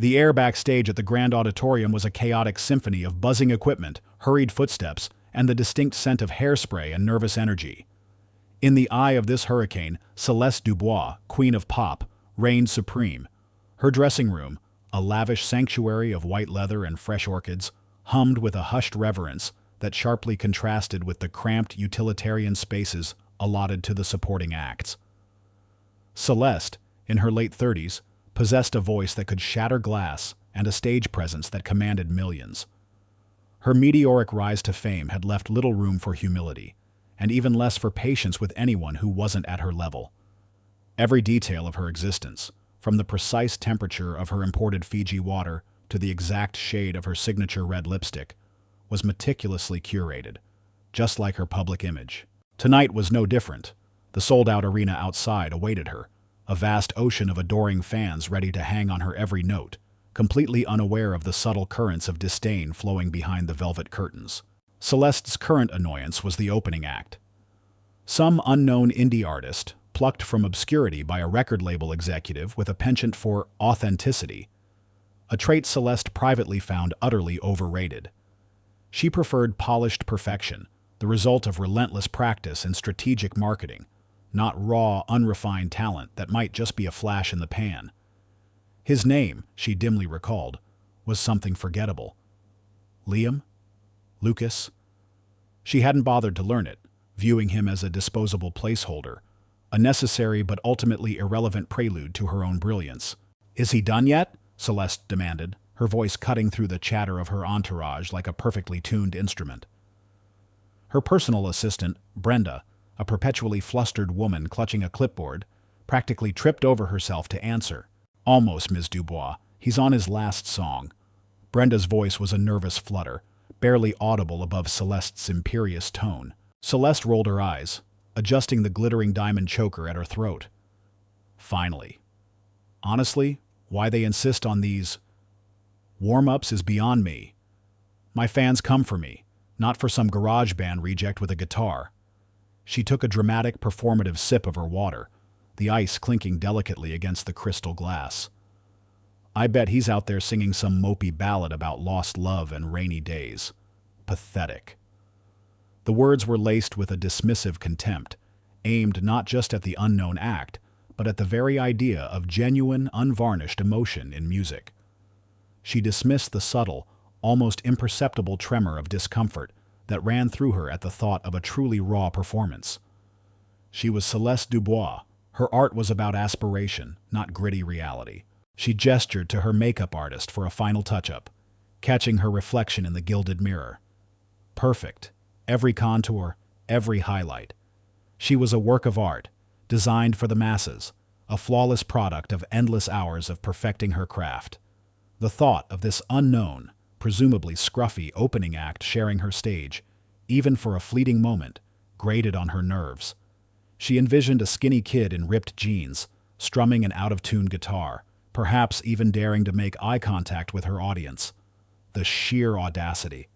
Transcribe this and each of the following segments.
The air backstage at the Grand Auditorium was a chaotic symphony of buzzing equipment, hurried footsteps, and the distinct scent of hairspray and nervous energy. In the eye of this hurricane, Celeste Dubois, Queen of Pop, reigned supreme. Her dressing room, a lavish sanctuary of white leather and fresh orchids, hummed with a hushed reverence that sharply contrasted with the cramped utilitarian spaces allotted to the supporting acts. Celeste, in her late 30s, possessed a voice that could shatter glass and a stage presence that commanded millions. Her meteoric rise to fame had left little room for humility, and even less for patience with anyone who wasn't at her level. Every detail of her existence, from the precise temperature of her imported Fiji water to the exact shade of her signature red lipstick, was meticulously curated, just like her public image. Tonight was no different. The sold-out arena outside awaited her, a vast ocean of adoring fans ready to hang on her every note, completely unaware of the subtle currents of disdain flowing behind the velvet curtains. Celeste's current annoyance was the opening act. Some unknown indie artist, plucked from obscurity by a record label executive with a penchant for authenticity, a trait Celeste privately found utterly overrated. She preferred polished perfection, the result of relentless practice and strategic marketing, not raw, unrefined talent that might just be a flash in the pan. His name, she dimly recalled, was something forgettable. Liam? Lucas? She hadn't bothered to learn it, viewing him as a disposable placeholder, a necessary but ultimately irrelevant prelude to her own brilliance. "Is he done yet?" Celeste demanded, her voice cutting through the chatter of her entourage like a perfectly tuned instrument. Her personal assistant, Brenda, a perpetually flustered woman clutching a clipboard, practically tripped over herself to answer. "Almost, Ms. Dubois. He's on his last song." Brenda's voice was a nervous flutter, barely audible above Celeste's imperious tone. Celeste rolled her eyes, adjusting the glittering diamond choker at her throat. Finally. Honestly, why they insist on these warm-ups is beyond me. My fans come for me, not for some garage band reject with a guitar. She took a dramatic, performative sip of her water, the ice clinking delicately against the crystal glass. "I bet he's out there singing some mopey ballad about lost love and rainy days. Pathetic." The words were laced with a dismissive contempt, aimed not just at the unknown act, but at the very idea of genuine, unvarnished emotion in music. She dismissed the subtle, almost imperceptible tremor of discomfort that ran through her at the thought of a truly raw performance. She was Celeste Dubois. Her art was about aspiration, not gritty reality. She gestured to her makeup artist for a final touch-up, catching her reflection in the gilded mirror. Perfect. Every contour, every highlight. She was a work of art, designed for the masses, a flawless product of endless hours of perfecting her craft. The thought of this unknown, presumably scruffy opening act sharing her stage, even for a fleeting moment, grated on her nerves. She envisioned a skinny kid in ripped jeans, strumming an out-of-tune guitar, perhaps even daring to make eye contact with her audience. The sheer audacity.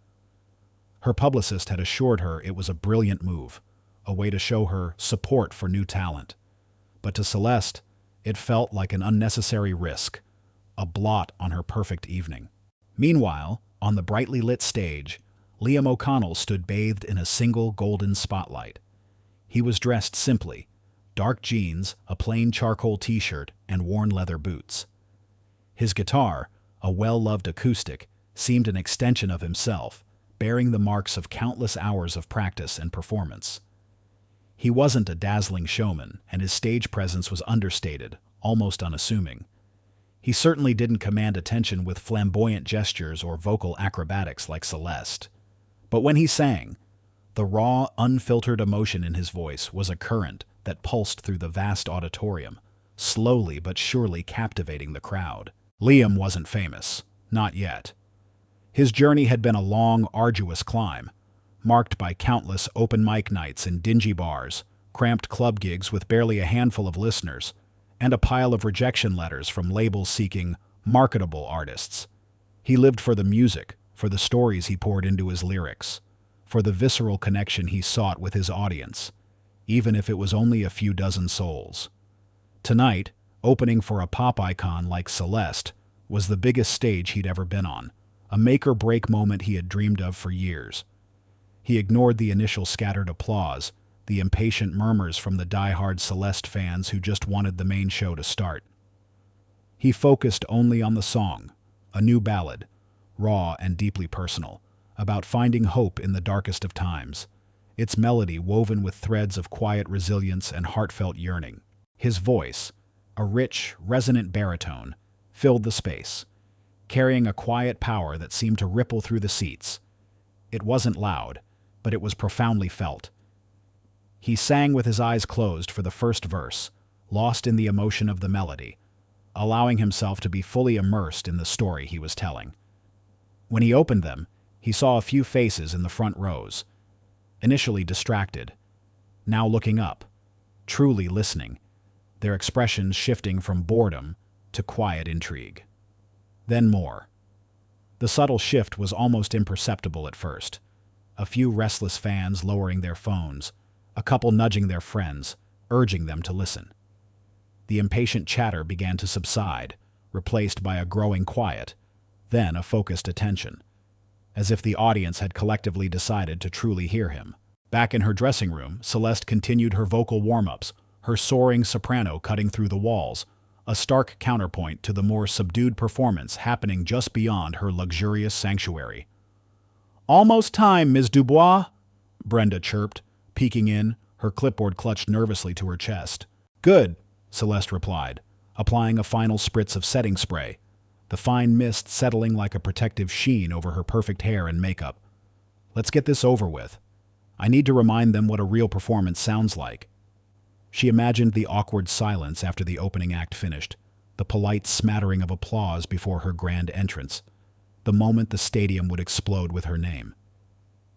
Her publicist had assured her it was a brilliant move, a way to show her support for new talent. But to Celeste, it felt like an unnecessary risk, a blot on her perfect evening. Meanwhile, on the brightly lit stage, Liam O'Connell stood bathed in a single golden spotlight. He was dressed simply, dark jeans, a plain charcoal t-shirt, and worn leather boots. His guitar, a well-loved acoustic, seemed an extension of himself, bearing the marks of countless hours of practice and performance. He wasn't a dazzling showman, and his stage presence was understated, almost unassuming. He certainly didn't command attention with flamboyant gestures or vocal acrobatics like Celeste. But when he sang, the raw, unfiltered emotion in his voice was a current that pulsed through the vast auditorium, slowly but surely captivating the crowd. Liam wasn't famous, not yet. His journey had been a long, arduous climb, marked by countless open mic nights in dingy bars, cramped club gigs with barely a handful of listeners, and a pile of rejection letters from labels seeking marketable artists. He lived for the music, for the stories he poured into his lyrics, for the visceral connection he sought with his audience, even if it was only a few dozen souls. Tonight, opening for a pop icon like Celeste, was the biggest stage he'd ever been on, a make-or-break moment he had dreamed of for years. He ignored the initial scattered applause, the impatient murmurs from the die-hard Celeste fans who just wanted the main show to start. He focused only on the song, a new ballad, raw and deeply personal, about finding hope in the darkest of times, its melody woven with threads of quiet resilience and heartfelt yearning. His voice, a rich, resonant baritone, filled the space, carrying a quiet power that seemed to ripple through the seats. It wasn't loud, but it was profoundly felt. He sang with his eyes closed for the first verse, lost in the emotion of the melody, allowing himself to be fully immersed in the story he was telling. When he opened them, he saw a few faces in the front rows, initially distracted, now looking up, truly listening, their expressions shifting from boredom to quiet intrigue. Then more. The subtle shift was almost imperceptible at first. A few restless fans lowering their phones, a couple nudging their friends, urging them to listen. The impatient chatter began to subside, replaced by a growing quiet, then a focused attention, as if the audience had collectively decided to truly hear him. Back in her dressing room, Celeste continued her vocal warm-ups, her soaring soprano cutting through the walls, a stark counterpoint to the more subdued performance happening just beyond her luxurious sanctuary. "Almost time, Ms. Dubois," Brenda chirped, peeking in, her clipboard clutched nervously to her chest. "Good," Celeste replied, applying a final spritz of setting spray, the fine mist settling like a protective sheen over her perfect hair and makeup. "Let's get this over with. I need to remind them what a real performance sounds like." She imagined the awkward silence after the opening act finished, the polite smattering of applause before her grand entrance, the moment the stadium would explode with her name.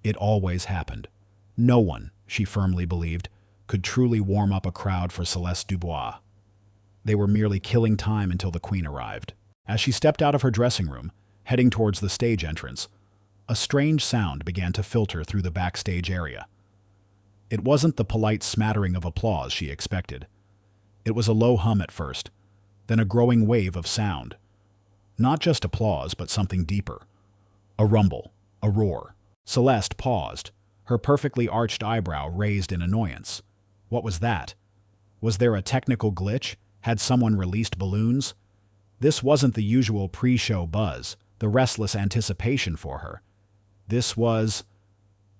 It always happened. No one, she firmly believed, could truly warm up a crowd for Celeste Dubois. They were merely killing time until the Queen arrived. As she stepped out of her dressing room, heading towards the stage entrance, a strange sound began to filter through the backstage area. It wasn't the polite smattering of applause she expected. It was a low hum at first, then a growing wave of sound. Not just applause, but something deeper. A rumble, a roar. Celeste paused, her perfectly arched eyebrow raised in annoyance. What was that? Was there a technical glitch? Had someone released balloons? This wasn't the usual pre-show buzz, the restless anticipation for her. This was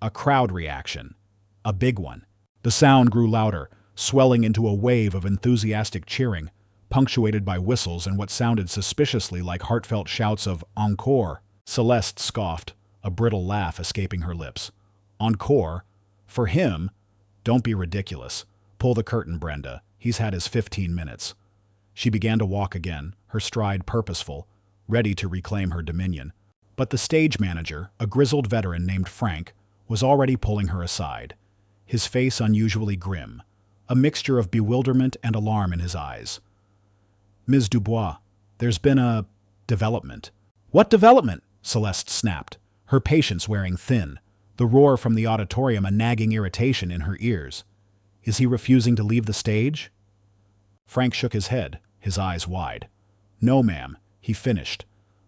a crowd reaction. A big one. The sound grew louder, swelling into a wave of enthusiastic cheering, punctuated by whistles and what sounded suspiciously like heartfelt shouts of "Encore." Celeste scoffed, a brittle laugh escaping her lips. "Encore? For him? Don't be ridiculous. Pull the curtain, Brenda. He's had his 15 minutes. She began to walk again, her stride purposeful, ready to reclaim her dominion. But the stage manager, a grizzled veteran named Frank, was already pulling her aside, his face unusually grim, a mixture of bewilderment and alarm in his eyes. "Ms. Dubois, there's been a development." "What development?" Celeste snapped, her patience wearing thin, the roar from the auditorium a nagging irritation in her ears. "Is he refusing to leave the stage?" Frank shook his head, his eyes wide. "No, ma'am," he finished.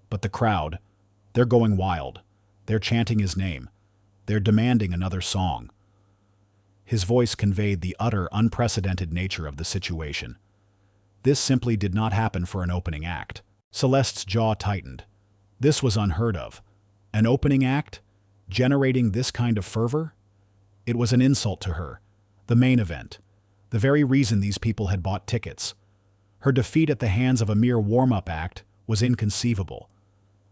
"But the crowd, they're going wild. They're chanting his name. They're demanding another song." His voice conveyed the utter, unprecedented nature of the situation. This simply did not happen for an opening act. Celeste's jaw tightened. This was unheard of. An opening act? Generating this kind of fervor? It was an insult to her. The main event. The very reason these people had bought tickets. Her defeat at the hands of a mere warm-up act was inconceivable.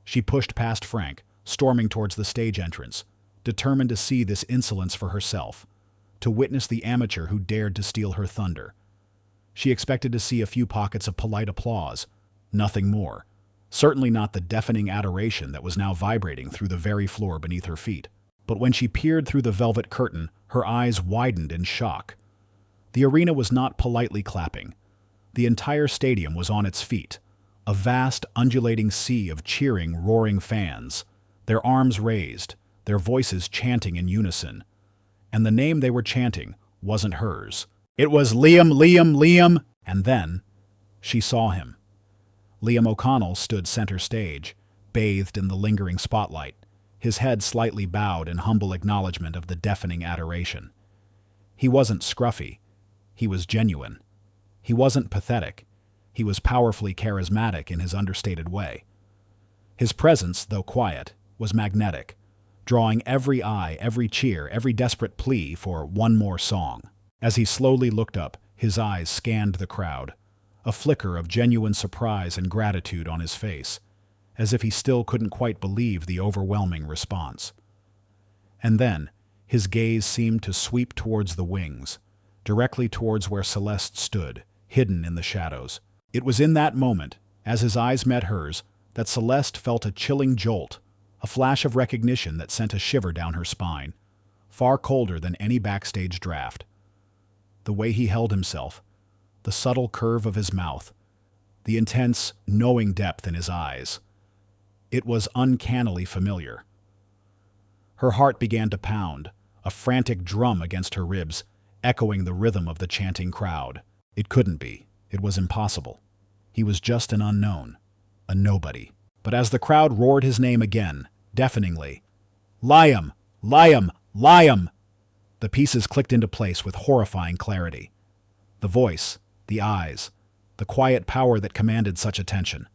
She pushed past Frank, storming towards the stage entrance, determined to see this insolence for herself, to witness the amateur who dared to steal her thunder. She expected to see a few pockets of polite applause, nothing more. Certainly not the deafening adoration that was now vibrating through the very floor beneath her feet. But when she peered through the velvet curtain, her eyes widened in shock. The arena was not politely clapping. The entire stadium was on its feet, a vast, undulating sea of cheering, roaring fans, their arms raised, their voices chanting in unison. And the name they were chanting wasn't hers. It was Liam, Liam, Liam! And then she saw him. Liam O'Connell stood center stage, bathed in the lingering spotlight, his head slightly bowed in humble acknowledgement of the deafening adoration. He wasn't scruffy. He was genuine. He wasn't pathetic. He was powerfully charismatic in his understated way. His presence, though quiet, was magnetic, drawing every eye, every cheer, every desperate plea for one more song. As he slowly looked up, his eyes scanned the crowd, a flicker of genuine surprise and gratitude on his face, as if he still couldn't quite believe the overwhelming response. And then, his gaze seemed to sweep towards the wings, directly towards where Celeste stood, hidden in the shadows. It was in that moment, as his eyes met hers, that Celeste felt a chilling jolt, a flash of recognition that sent a shiver down her spine, far colder than any backstage draft. The way he held himself, the subtle curve of his mouth, the intense, knowing depth in his eyes. It was uncannily familiar. Her heart began to pound, a frantic drum against her ribs, echoing the rhythm of the chanting crowd. It couldn't be. It was impossible. He was just an unknown, a nobody. But as the crowd roared his name again, deafeningly, "Liam! Liam! Liam!" the pieces clicked into place with horrifying clarity. The voice, the eyes, the quiet power that commanded such attention.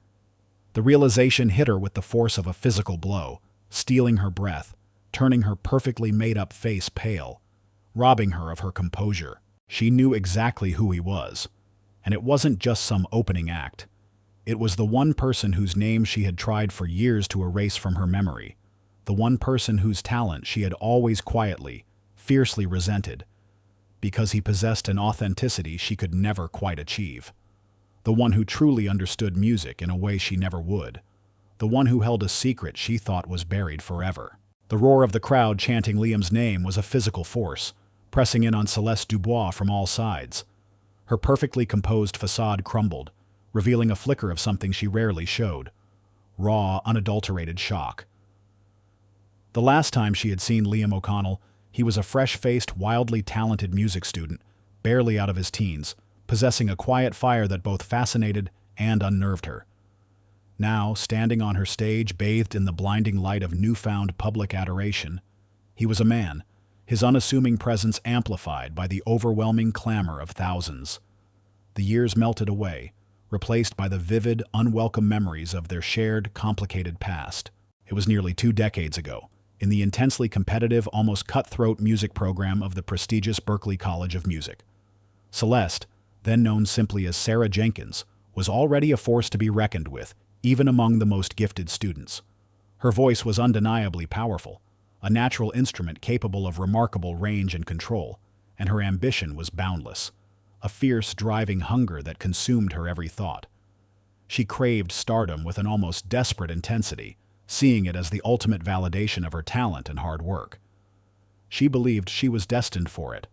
The realization hit her with the force of a physical blow, stealing her breath, turning her perfectly made-up face pale, robbing her of her composure. She knew exactly who he was, and it wasn't just some opening act. It was the one person whose name she had tried for years to erase from her memory, the one person whose talent she had always quietly, fiercely resented, because he possessed an authenticity she could never quite achieve. The one who truly understood music in a way she never would. The one who held a secret she thought was buried forever. The roar of the crowd chanting Liam's name was a physical force, pressing in on Celeste Dubois from all sides. Her perfectly composed facade crumbled, revealing a flicker of something she rarely showed: raw, unadulterated shock. The last time she had seen Liam O'Connell, he was a fresh-faced, wildly talented music student, barely out of his teens, possessing a quiet fire that both fascinated and unnerved her. Now, standing on her stage, bathed in the blinding light of newfound public adoration, he was a man, his unassuming presence amplified by the overwhelming clamor of thousands. The years melted away, replaced by the vivid, unwelcome memories of their shared, complicated past. It was nearly 2 decades ago, in the intensely competitive, almost cutthroat music program of the prestigious Berklee College of Music. Celeste, then known simply as Sarah Jenkins, was already a force to be reckoned with, even among the most gifted students. Her voice was undeniably powerful, a natural instrument capable of remarkable range and control, and her ambition was boundless, a fierce, driving hunger that consumed her every thought. She craved stardom with an almost desperate intensity, seeing it as the ultimate validation of her talent and hard work. She believed she was destined for it,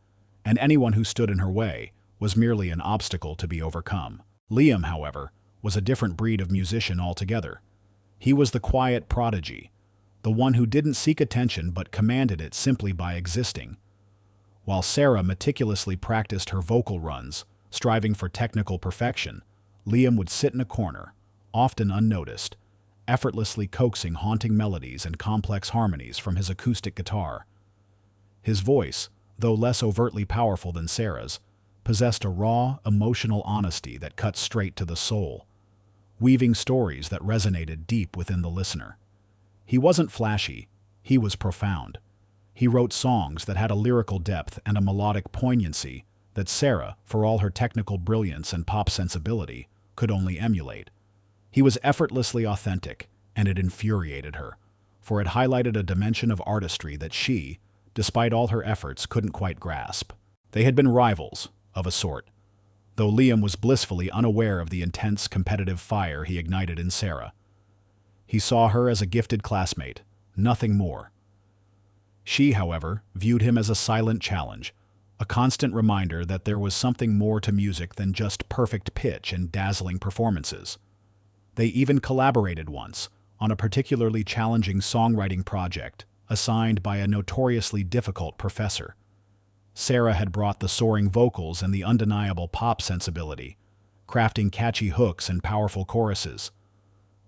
and anyone who stood in her way was merely an obstacle to be overcome. Liam, however, was a different breed of musician altogether. He was the quiet prodigy, the one who didn't seek attention but commanded it simply by existing. While Sarah meticulously practiced her vocal runs, striving for technical perfection, Liam would sit in a corner, often unnoticed, effortlessly coaxing haunting melodies and complex harmonies from his acoustic guitar. His voice, though less overtly powerful than Sarah's, possessed a raw, emotional honesty that cut straight to the soul, weaving stories that resonated deep within the listener. He wasn't flashy, he was profound. He wrote songs that had a lyrical depth and a melodic poignancy that Sarah, for all her technical brilliance and pop sensibility, could only emulate. He was effortlessly authentic, and it infuriated her, for it highlighted a dimension of artistry that she, despite all her efforts, couldn't quite grasp. They had been rivals, of a sort, though Liam was blissfully unaware of the intense competitive fire he ignited in Sarah. He saw her as a gifted classmate, nothing more. She, however, viewed him as a silent challenge, a constant reminder that there was something more to music than just perfect pitch and dazzling performances. They even collaborated once, on a particularly challenging songwriting project, assigned by a notoriously difficult professor. Sarah had brought the soaring vocals and the undeniable pop sensibility, crafting catchy hooks and powerful choruses.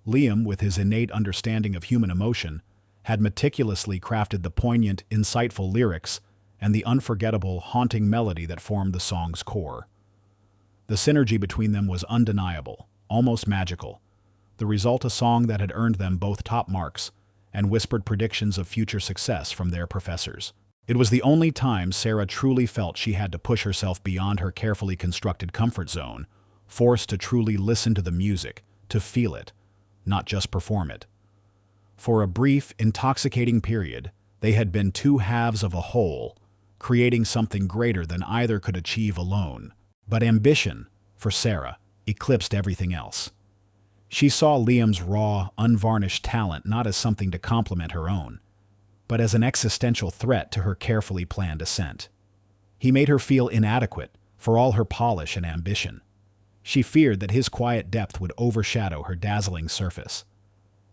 Liam, with his innate understanding of human emotion, had meticulously crafted the poignant, insightful lyrics and the unforgettable, haunting melody that formed the song's core. The synergy between them was undeniable, almost magical, the result a song that had earned them both top marks and whispered predictions of future success from their professors. It was the only time Sarah truly felt she had to push herself beyond her carefully constructed comfort zone, forced to truly listen to the music, to feel it, not just perform it. For a brief, intoxicating period, they had been two halves of a whole, creating something greater than either could achieve alone. But ambition, for Sarah, eclipsed everything else. She saw Liam's raw, unvarnished talent not as something to complement her own, but as an existential threat to her carefully planned ascent. He made her feel inadequate for all her polish and ambition. She feared that his quiet depth would overshadow her dazzling surface.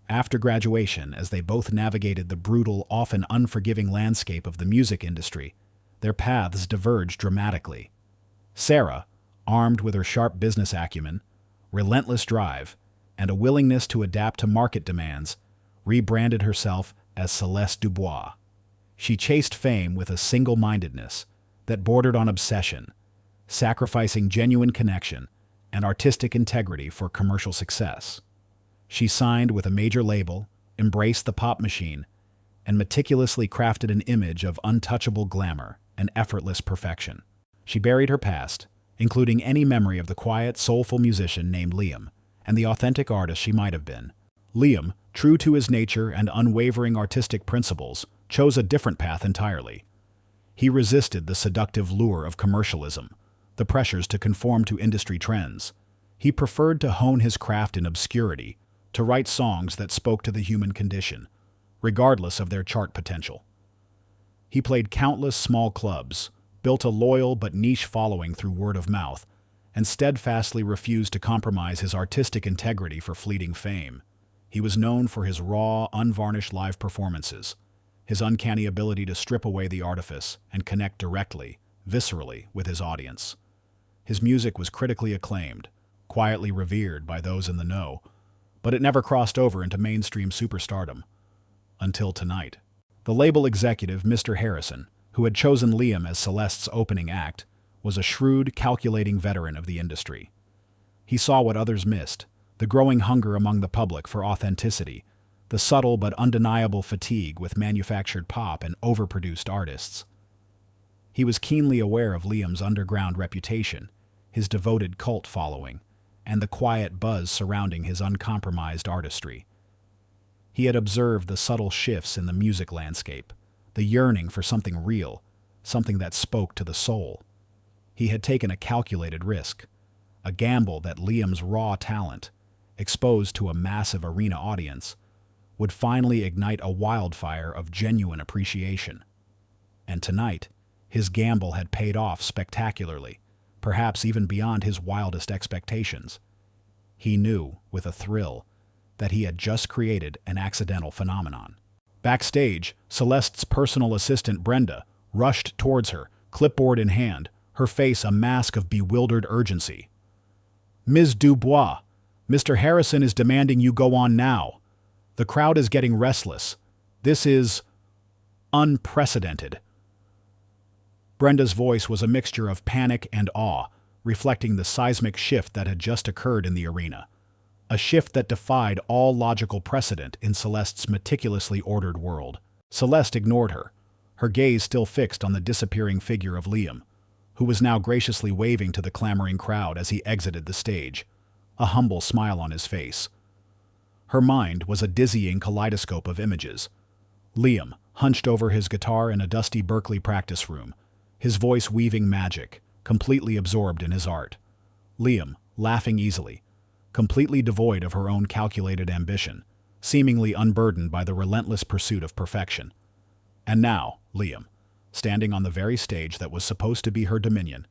After graduation, as they both navigated the brutal, often unforgiving landscape of the music industry, their paths diverged dramatically. Sarah, armed with her sharp business acumen, relentless drive, and a willingness to adapt to market demands, rebranded herself as Celeste Dubois. She chased fame with a single-mindedness that bordered on obsession, sacrificing genuine connection and artistic integrity for commercial success. She signed with a major label, embraced the pop machine, and meticulously crafted an image of untouchable glamour and effortless perfection. She buried her past, including any memory of the quiet, soulful musician named Liam and the authentic artist she might have been. Liam, true to his nature and unwavering artistic principles, chose a different path entirely. He resisted the seductive lure of commercialism, the pressures to conform to industry trends. He preferred to hone his craft in obscurity, to write songs that spoke to the human condition, regardless of their chart potential. He played countless small clubs, built a loyal but niche following through word of mouth, and steadfastly refused to compromise his artistic integrity for fleeting fame. He was known for his raw, unvarnished live performances, his uncanny ability to strip away the artifice and connect directly, viscerally, with his audience. His music was critically acclaimed, quietly revered by those in the know, but it never crossed over into mainstream superstardom. Until tonight. The label executive, Mr. Harrison, who had chosen Liam as Celeste's opening act, was a shrewd, calculating veteran of the industry. He saw what others missed, the growing hunger among the public for authenticity, the subtle but undeniable fatigue with manufactured pop and overproduced artists. He was keenly aware of Liam's underground reputation, his devoted cult following, and the quiet buzz surrounding his uncompromised artistry. He had observed the subtle shifts in the music landscape, the yearning for something real, something that spoke to the soul. He had taken a calculated risk, a gamble that Liam's raw talent, exposed to a massive arena audience, would finally ignite a wildfire of genuine appreciation. And tonight, his gamble had paid off spectacularly, perhaps even beyond his wildest expectations. He knew, with a thrill, that he had just created an accidental phenomenon. Backstage, Celeste's personal assistant Brenda rushed towards her, clipboard in hand, her face a mask of bewildered urgency. "Ms. Dubois, Mr. Harrison is demanding you go on now. The crowd is getting restless. This is unprecedented." Brenda's voice was a mixture of panic and awe, reflecting the seismic shift that had just occurred in the arena. A shift that defied all logical precedent in Celeste's meticulously ordered world. Celeste ignored her, her gaze still fixed on the disappearing figure of Liam, who was now graciously waving to the clamoring crowd as he exited the stage, a humble smile on his face. Her mind was a dizzying kaleidoscope of images. Liam, hunched over his guitar in a dusty Berkeley practice room, his voice weaving magic, completely absorbed in his art. Liam, laughing easily, completely devoid of her own calculated ambition, seemingly unburdened by the relentless pursuit of perfection. And now, Liam, standing on the very stage that was supposed to be her dominion,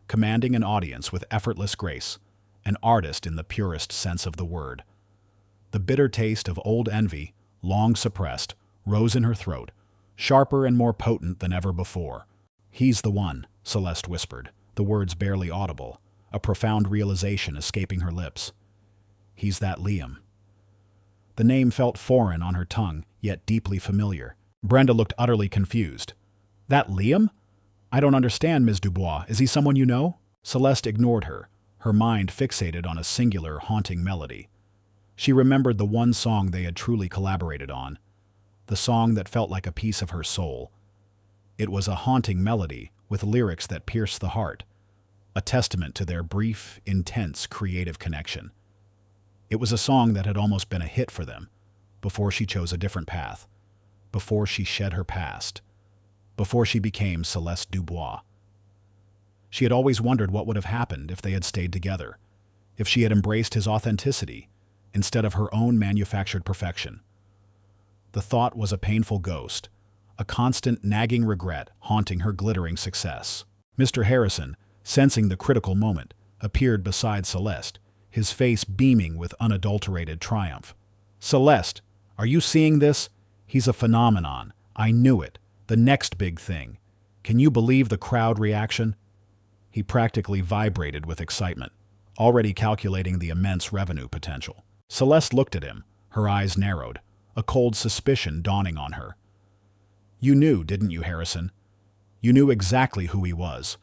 commanding an audience with effortless grace, an artist in the purest sense of the word. The bitter taste of old envy, long suppressed, rose in her throat, sharper and more potent than ever before. "He's the one," Celeste whispered, the words barely audible, a profound realization escaping her lips. He's that Liam. The name felt foreign on her tongue, yet deeply familiar. Brenda looked utterly confused. That Liam? I don't understand, Ms. Dubois. Is he someone you know? Celeste ignored her, her mind fixated on a singular, haunting melody. She remembered the one song they had truly collaborated on, the song that felt like a piece of her soul. It was a haunting melody with lyrics that pierced the heart, a testament to their brief, intense, creative connection. It was a song that had almost been a hit for them, before she chose a different path, before she shed her past, before she became Celeste Dubois. She had always wondered what would have happened if they had stayed together, if she had embraced his authenticity instead of her own manufactured perfection. The thought was a painful ghost, a constant nagging regret haunting her glittering success. Mr. Harrison, sensing the critical moment, appeared beside Celeste, his face beaming with unadulterated triumph. Celeste, are you seeing this? He's a phenomenon. I knew it. The next big thing. Can you believe the crowd reaction? He practically vibrated with excitement, already calculating the immense revenue potential. Celeste looked at him, her eyes narrowed, a cold suspicion dawning on her. You knew, didn't you, Harrison? You knew exactly who he was.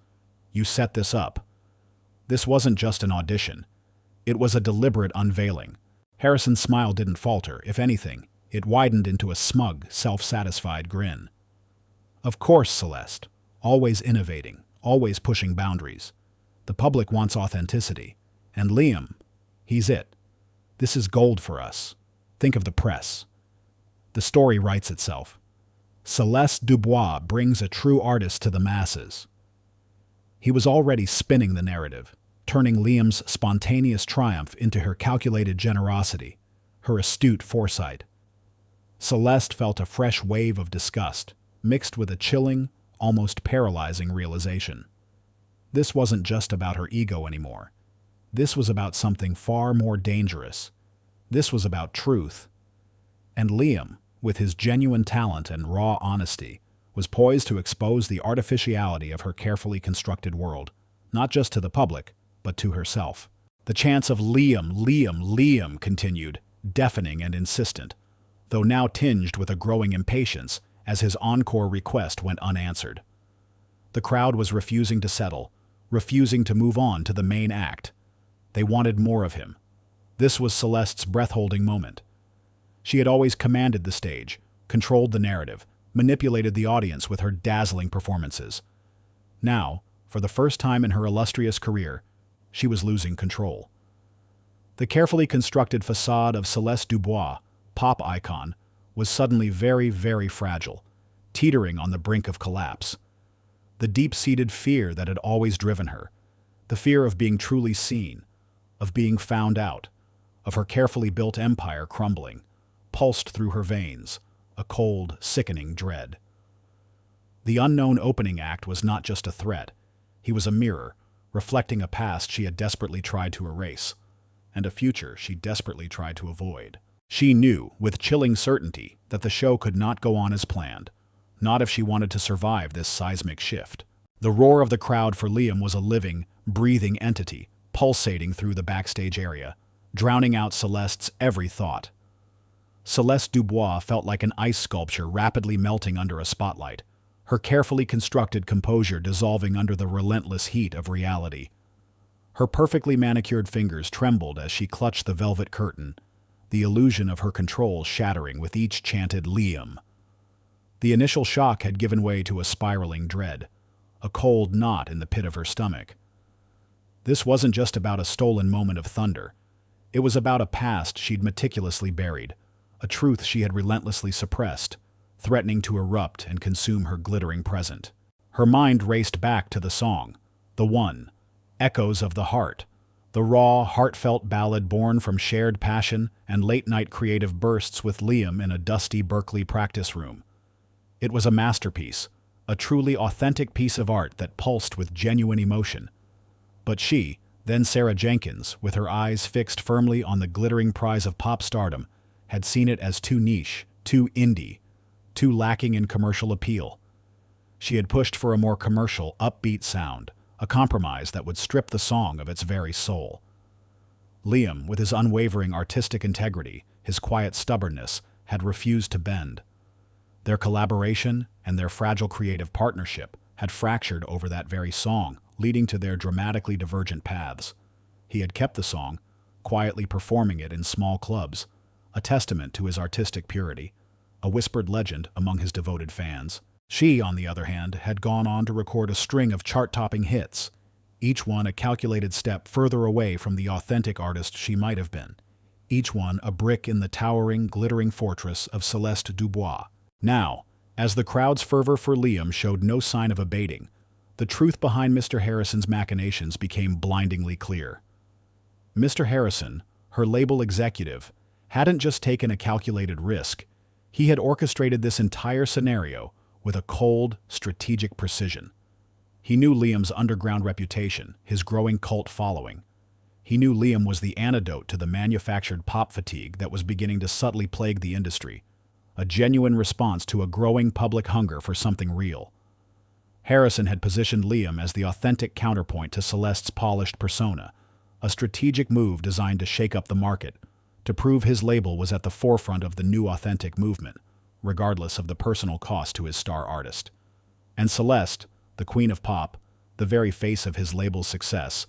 You set this up. This wasn't just an audition. It was a deliberate unveiling. Harrison's smile didn't falter. If anything, it widened into a smug, self-satisfied grin. Of course, Celeste. Always innovating, always pushing boundaries. The public wants authenticity. And Liam, he's it. This is gold for us. Think of the press. The story writes itself. Celeste Dubois brings a true artist to the masses. He was already spinning the narrative, turning Liam's spontaneous triumph into her calculated generosity, her astute foresight. Celeste felt a fresh wave of disgust, mixed with a chilling, almost paralyzing realization. This wasn't just about her ego anymore. This was about something far more dangerous. This was about truth. And Liam, with his genuine talent and raw honesty, was poised to expose the artificiality of her carefully constructed world, not just to the public, but to herself. The chants of Liam continued, deafening and insistent, though now tinged with a growing impatience as his encore request went unanswered. The crowd was refusing to settle, refusing to move on to the main act. They wanted more of him. This was Celeste's breath-holding moment. She had always commanded the stage, controlled the narrative, manipulated the audience with her dazzling performances. Now, for the first time in her illustrious career, she was losing control. The carefully constructed facade of Celeste Dubois, pop icon, was suddenly very, very fragile, teetering on the brink of collapse. The deep-seated fear that had always driven her, the fear of being truly seen, of being found out, of her carefully built empire crumbling, pulsed through her veins, a cold, sickening dread. The unknown opening act was not just a threat. He was a mirror, reflecting a past she had desperately tried to erase, and a future she desperately tried to avoid. She knew, with chilling certainty, that the show could not go on as planned, not if she wanted to survive this seismic shift. The roar of the crowd for Liam was a living, breathing entity, pulsating through the backstage area, drowning out Celeste's every thought. Celeste Dubois felt like an ice sculpture rapidly melting under a spotlight, her carefully constructed composure dissolving under the relentless heat of reality. Her perfectly manicured fingers trembled as she clutched the velvet curtain, the illusion of her control shattering with each chanted Liam. The initial shock had given way to a spiraling dread, a cold knot in the pit of her stomach. This wasn't just about a stolen moment of thunder. It was about a past she'd meticulously buried, a truth she had relentlessly suppressed, threatening to erupt and consume her glittering present. Her mind raced back to the song, the one, Echoes of the Heart, the raw, heartfelt ballad born from shared passion and late-night creative bursts with Liam in a dusty Berkeley practice room. It was a masterpiece, a truly authentic piece of art that pulsed with genuine emotion. But she, then Sarah Jenkins, with her eyes fixed firmly on the glittering prize of pop stardom, had seen it as too niche, too indie, too lacking in commercial appeal. She had pushed for a more commercial, upbeat sound, a compromise that would strip the song of its very soul. Liam, with his unwavering artistic integrity, his quiet stubbornness, had refused to bend. Their collaboration and their fragile creative partnership had fractured over that very song, leading to their dramatically divergent paths. He had kept the song, quietly performing it in small clubs, a testament to his artistic purity, a whispered legend among his devoted fans. She, on the other hand, had gone on to record a string of chart-topping hits, each one a calculated step further away from the authentic artist she might have been, each one a brick in the towering, glittering fortress of Celeste Dubois. Now, as the crowd's fervor for Liam showed no sign of abating, the truth behind Mr. Harrison's machinations became blindingly clear. Mr. Harrison, her label executive, hadn't just taken a calculated risk. He had orchestrated this entire scenario with a cold, strategic precision. He knew Liam's underground reputation, his growing cult following. He knew Liam was the antidote to the manufactured pop fatigue that was beginning to subtly plague the industry, a genuine response to a growing public hunger for something real. Harrison had positioned Liam as the authentic counterpoint to Celeste's polished persona, a strategic move designed to shake up the market, to prove his label was at the forefront of the new authentic movement, regardless of the personal cost to his star artist. And Celeste, the queen of pop, the very face of his label's success,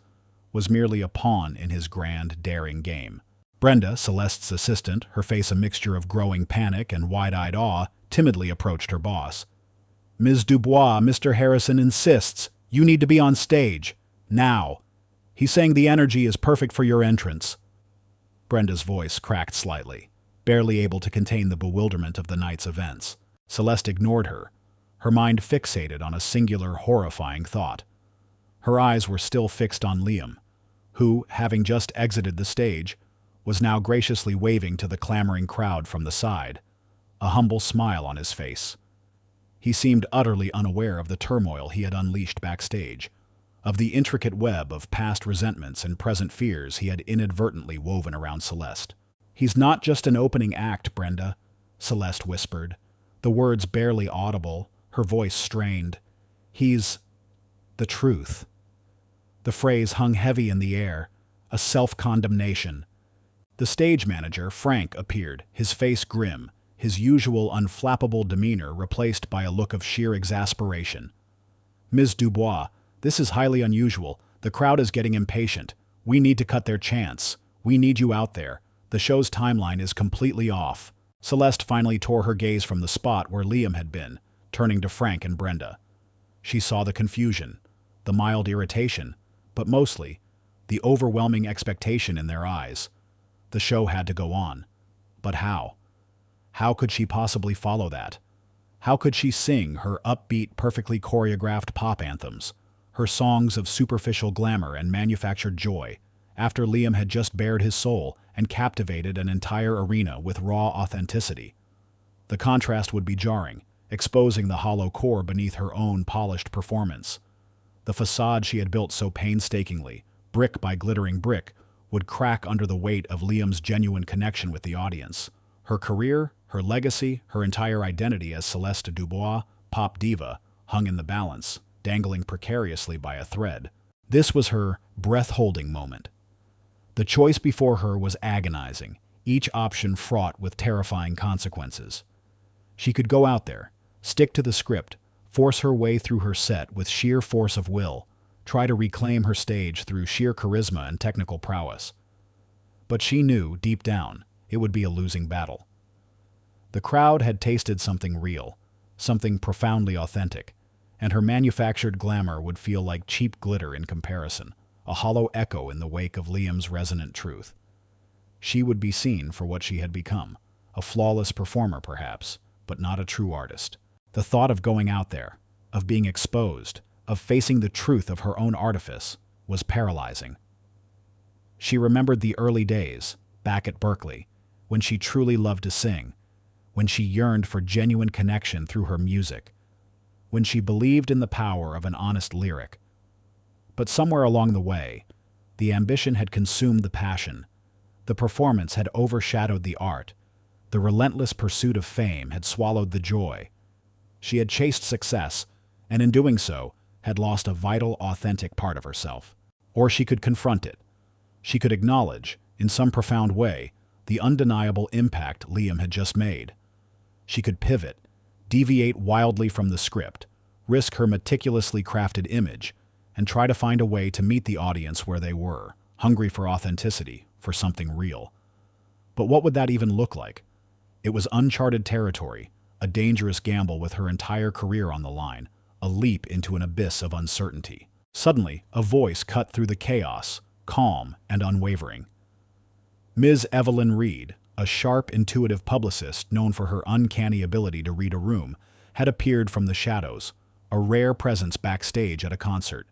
was merely a pawn in his grand, daring game. Brenda, Celeste's assistant, her face a mixture of growing panic and wide-eyed awe, timidly approached her boss. "Ms. Dubois, Mr. Harrison insists you need to be on stage. Now. He's saying the energy is perfect for your entrance." Brenda's voice cracked slightly, barely able to contain the bewilderment of the night's events. Celeste ignored her, her mind fixated on a singular, horrifying thought. Her eyes were still fixed on Liam, who, having just exited the stage, was now graciously waving to the clamoring crowd from the side, a humble smile on his face. He seemed utterly unaware of the turmoil he had unleashed backstage, of the intricate web of past resentments and present fears he had inadvertently woven around Celeste. "He's not just an opening act, Brenda," Celeste whispered, the words barely audible, her voice strained. "He's the truth." The phrase hung heavy in the air, a self-condemnation. The stage manager, Frank, appeared, his face grim, his usual unflappable demeanor replaced by a look of sheer exasperation. "Ms. Dubois, this is highly unusual. The crowd is getting impatient. We need to cut their chance. We need you out there. The show's timeline is completely off." Celeste finally tore her gaze from the spot where Liam had been, turning to Frank and Brenda. She saw the confusion, the mild irritation, but mostly, the overwhelming expectation in their eyes. The show had to go on. But how? How could she possibly follow that? How could she sing her upbeat, perfectly choreographed pop anthems, her songs of superficial glamour and manufactured joy, after Liam had just bared his soul and captivated an entire arena with raw authenticity? The contrast would be jarring, exposing the hollow core beneath her own polished performance. The facade she had built so painstakingly, brick by glittering brick, would crack under the weight of Liam's genuine connection with the audience. Her career, her legacy, her entire identity as Celeste Dubois, pop diva, hung in the balance, dangling precariously by a thread. This was her breath-holding moment. The choice before her was agonizing, each option fraught with terrifying consequences. She could go out there, stick to the script, force her way through her set with sheer force of will, try to reclaim her stage through sheer charisma and technical prowess. But she knew, deep down, it would be a losing battle. The crowd had tasted something real, something profoundly authentic, and her manufactured glamour would feel like cheap glitter in comparison, a hollow echo in the wake of Liam's resonant truth. She would be seen for what she had become, a flawless performer perhaps, but not a true artist. The thought of going out there, of being exposed, of facing the truth of her own artifice, was paralyzing. She remembered the early days, back at Berkeley, when she truly loved to sing, when she yearned for genuine connection through her music, when she believed in the power of an honest lyric. But somewhere along the way, the ambition had consumed the passion, the performance had overshadowed the art, the relentless pursuit of fame had swallowed the joy. She had chased success, and in doing so, had lost a vital, authentic part of herself. Or she could confront it. She could acknowledge, in some profound way, the undeniable impact Liam had just made. She could pivot, deviate wildly from the script, risk her meticulously crafted image, and try to find a way to meet the audience where they were, hungry for authenticity, for something real. But what would that even look like? It was uncharted territory, a dangerous gamble with her entire career on the line, a leap into an abyss of uncertainty. Suddenly, a voice cut through the chaos, calm and unwavering. Ms. Evelyn Reed, a sharp, intuitive publicist known for her uncanny ability to read a room, had appeared from the shadows, a rare presence backstage at a concert.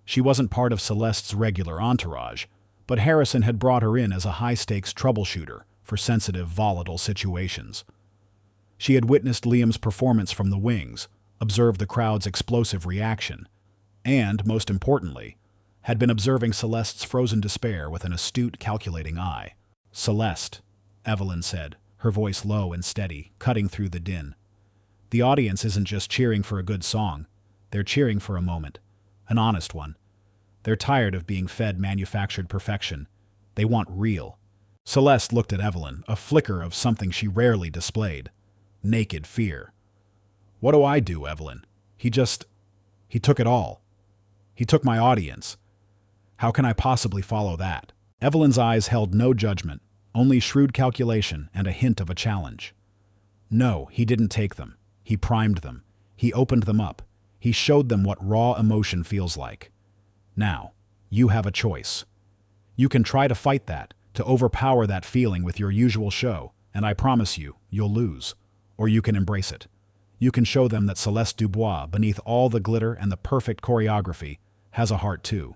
She wasn't part of Celeste's regular entourage, but Harrison had brought her in as a high-stakes troubleshooter for sensitive, volatile situations. She had witnessed Liam's performance from the wings, observed the crowd's explosive reaction, and, most importantly, had been observing Celeste's frozen despair with an astute, calculating eye. "Celeste," Evelyn said, her voice low and steady, cutting through the din. "The audience isn't just cheering for a good song. They're cheering for a moment, an honest one. They're tired of being fed manufactured perfection. They want real." Celeste looked at Evelyn, a flicker of something she rarely displayed. Naked fear. "What do I do, Evelyn? He took it all. He took my audience. How can I possibly follow that?" Evelyn's eyes held no judgment, only shrewd calculation and a hint of a challenge. "No, he didn't take them. He primed them. He opened them up. He showed them what raw emotion feels like. Now, you have a choice. You can try to fight that, to overpower that feeling with your usual show, and I promise you, you'll lose. Or you can embrace it. You can show them that Celeste Dubois, beneath all the glitter and the perfect choreography, has a heart too.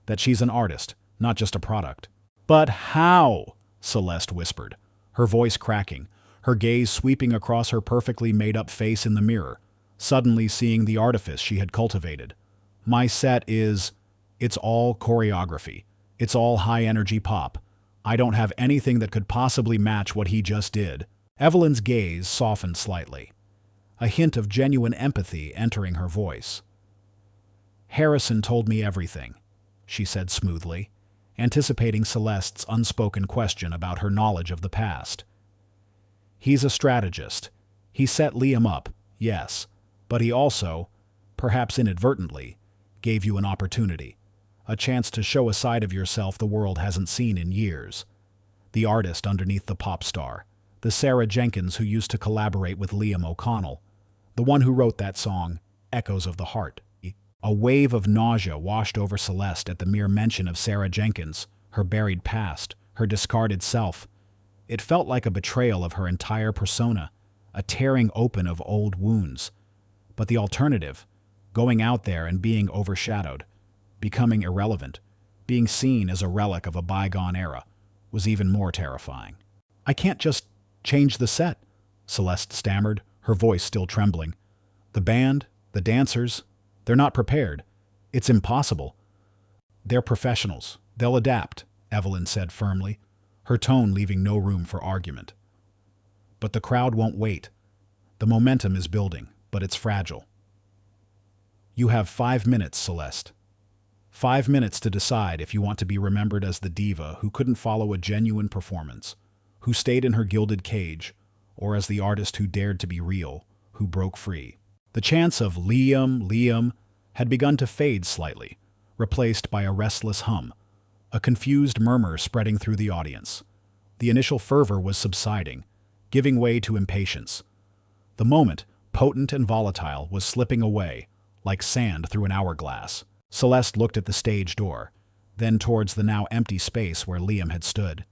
That she's an artist, not just a product." "But how?" Celeste whispered, her voice cracking, her gaze sweeping across her perfectly made-up face in the mirror, suddenly seeing the artifice she had cultivated. "My set it's all choreography. It's all high-energy pop. I don't have anything that could possibly match what he just did." Evelyn's gaze softened slightly, a hint of genuine empathy entering her voice. "Harrison told me everything," she said smoothly, anticipating Celeste's unspoken question about her knowledge of the past. "He's a strategist. He set Liam up, yes, but he also, perhaps inadvertently, gave you an opportunity, a chance to show a side of yourself the world hasn't seen in years. The artist underneath the pop star, the Sarah Jenkins who used to collaborate with Liam O'Connell, the one who wrote that song, Echoes of the Heart." A wave of nausea washed over Celeste at the mere mention of Sarah Jenkins, her buried past, her discarded self. It felt like a betrayal of her entire persona, a tearing open of old wounds. But the alternative, going out there and being overshadowed, becoming irrelevant, being seen as a relic of a bygone era, was even more terrifying. "I can't just change the set," Celeste stammered, her voice still trembling. "The band, the dancers, they're not prepared. It's impossible." "They're professionals. They'll adapt," Evelyn said firmly, her tone leaving no room for argument. "But the crowd won't wait. The momentum is building, but it's fragile. You have 5 minutes, Celeste. 5 minutes to decide if you want to be remembered as the diva who couldn't follow a genuine performance, who stayed in her gilded cage, or as the artist who dared to be real, who broke free." The chants of Liam had begun to fade slightly, replaced by a restless hum, a confused murmur spreading through the audience. The initial fervor was subsiding, giving way to impatience. The moment, potent and volatile, was slipping away, like sand through an hourglass. Celeste looked at the stage door, then towards the now empty space where Liam had stood.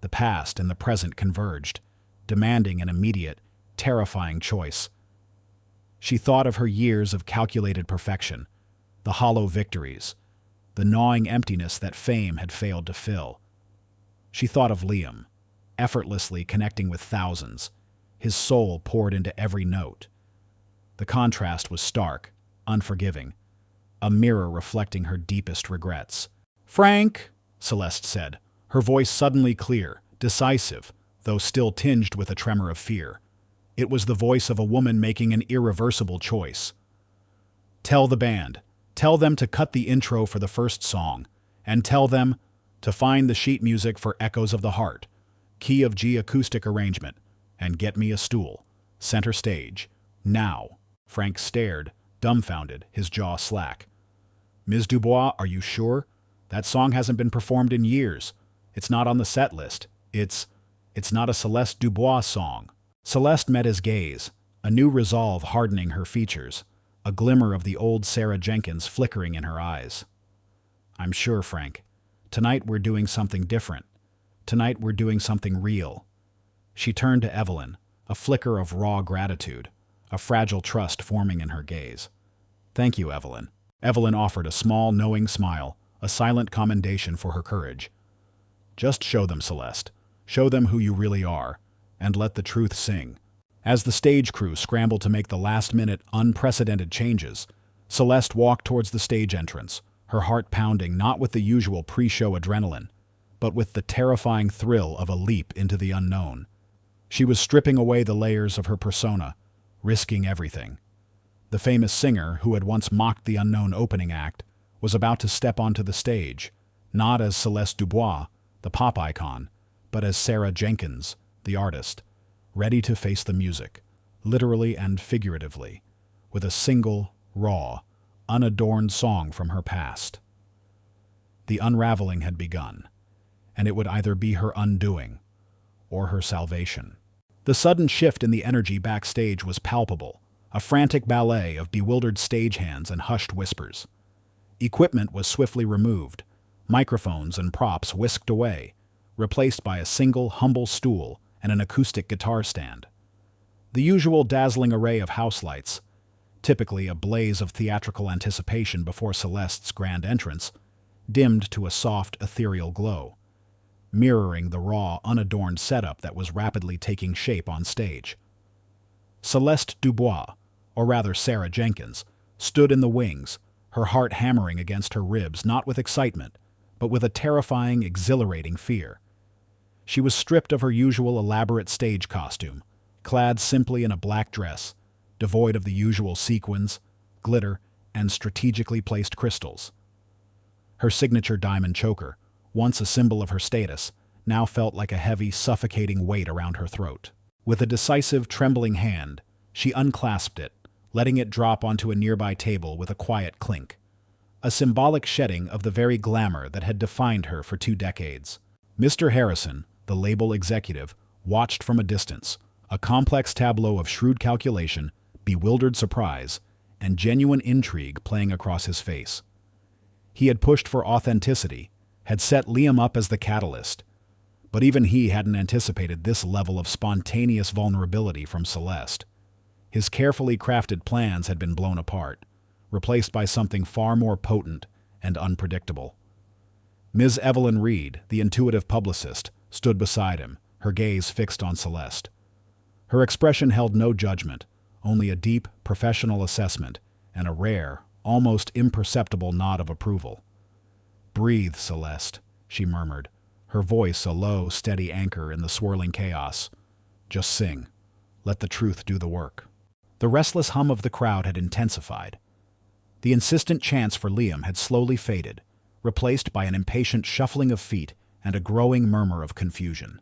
The past and the present converged, demanding an immediate, terrifying choice. She thought of her years of calculated perfection, the hollow victories, the gnawing emptiness that fame had failed to fill. She thought of Liam, effortlessly connecting with thousands, his soul poured into every note. The contrast was stark, unforgiving, a mirror reflecting her deepest regrets. "Frank," Celeste said, her voice suddenly clear, decisive, though still tinged with a tremor of fear. It was the voice of a woman making an irreversible choice. Tell the band. Tell them to cut the intro for the first song. And tell them to find the sheet music for Echoes of the Heart, key of G acoustic arrangement, and get me a stool. Center stage. Now. Frank stared, dumbfounded, his jaw slack. Ms. Dubois, are you sure? That song hasn't been performed in years. It's not on the set list. It's not a Celeste Dubois song. Celeste met his gaze, a new resolve hardening her features, a glimmer of the old Sarah Jenkins flickering in her eyes. I'm sure, Frank. Tonight we're doing something different. Tonight we're doing something real. She turned to Evelyn, a flicker of raw gratitude, a fragile trust forming in her gaze. Thank you, Evelyn. Evelyn offered a small, knowing smile, a silent commendation for her courage. Just show them, Celeste. Show them who you really are, and let the truth sing. As the stage crew scrambled to make the last-minute, unprecedented changes, Celeste walked towards the stage entrance, her heart pounding not with the usual pre-show adrenaline, but with the terrifying thrill of a leap into the unknown. She was stripping away the layers of her persona, risking everything. The famous singer, who had once mocked the unknown opening act, was about to step onto the stage, not as Celeste Dubois, the pop icon, but as Sarah Jenkins, the artist, ready to face the music, literally and figuratively, with a single, raw, unadorned song from her past. The unraveling had begun, and it would either be her undoing or her salvation. The sudden shift in the energy backstage was palpable, a frantic ballet of bewildered stagehands and hushed whispers. Equipment was swiftly removed, microphones and props whisked away, replaced by a single, humble stool and an acoustic guitar stand. The usual dazzling array of house lights, typically a blaze of theatrical anticipation before Celeste's grand entrance, dimmed to a soft, ethereal glow, mirroring the raw, unadorned setup that was rapidly taking shape on stage. Celeste Dubois, or rather Sarah Jenkins, stood in the wings, her heart hammering against her ribs not with excitement, but with a terrifying, exhilarating fear. She was stripped of her usual elaborate stage costume, clad simply in a black dress, devoid of the usual sequins, glitter, and strategically placed crystals. Her signature diamond choker, once a symbol of her status, now felt like a heavy, suffocating weight around her throat. With a decisive, trembling hand, she unclasped it, letting it drop onto a nearby table with a quiet clink, a symbolic shedding of the very glamour that had defined her for 2 decades. Mr. Harrison, the label executive, watched from a distance, a complex tableau of shrewd calculation, bewildered surprise, and genuine intrigue playing across his face. He had pushed for authenticity, had set Liam up as the catalyst, but even he hadn't anticipated this level of spontaneous vulnerability from Celeste. His carefully crafted plans had been blown apart, replaced by something far more potent and unpredictable. Ms. Evelyn Reed, the intuitive publicist, stood beside him, her gaze fixed on Celeste. Her expression held no judgment, only a deep, professional assessment and a rare, almost imperceptible nod of approval. "Breathe, Celeste," she murmured, her voice a low, steady anchor in the swirling chaos. "Just sing. Let the truth do the work." The restless hum of the crowd had intensified. The insistent chants for Liam had slowly faded, replaced by an impatient shuffling of feet and a growing murmur of confusion.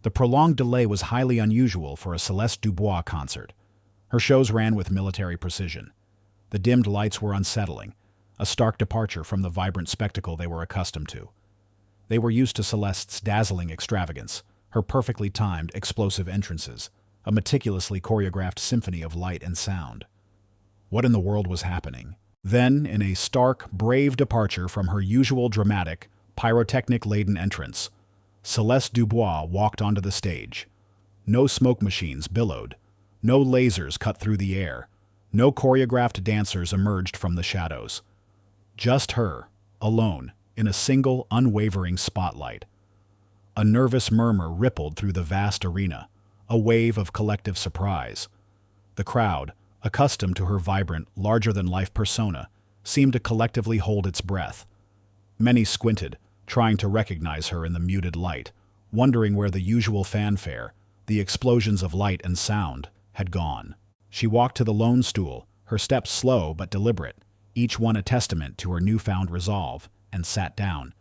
The prolonged delay was highly unusual for a Celeste Dubois concert. Her shows ran with military precision. The dimmed lights were unsettling, a stark departure from the vibrant spectacle they were accustomed to. They were used to Celeste's dazzling extravagance, her perfectly timed, explosive entrances, a meticulously choreographed symphony of light and sound. What in the world was happening? Then, in a stark, brave departure from her usual dramatic, pyrotechnic-laden entrance, Celeste Dubois walked onto the stage. No smoke machines billowed, no lasers cut through the air, no choreographed dancers emerged from the shadows. Just her, alone, in a single, unwavering spotlight. A nervous murmur rippled through the vast arena, a wave of collective surprise. The crowd, accustomed to her vibrant, larger-than-life persona, seemed to collectively hold its breath. Many squinted, trying to recognize her in the muted light, wondering where the usual fanfare, the explosions of light and sound, had gone. She walked to the lone stool, her steps slow but deliberate, each one a testament to her newfound resolve, and sat down.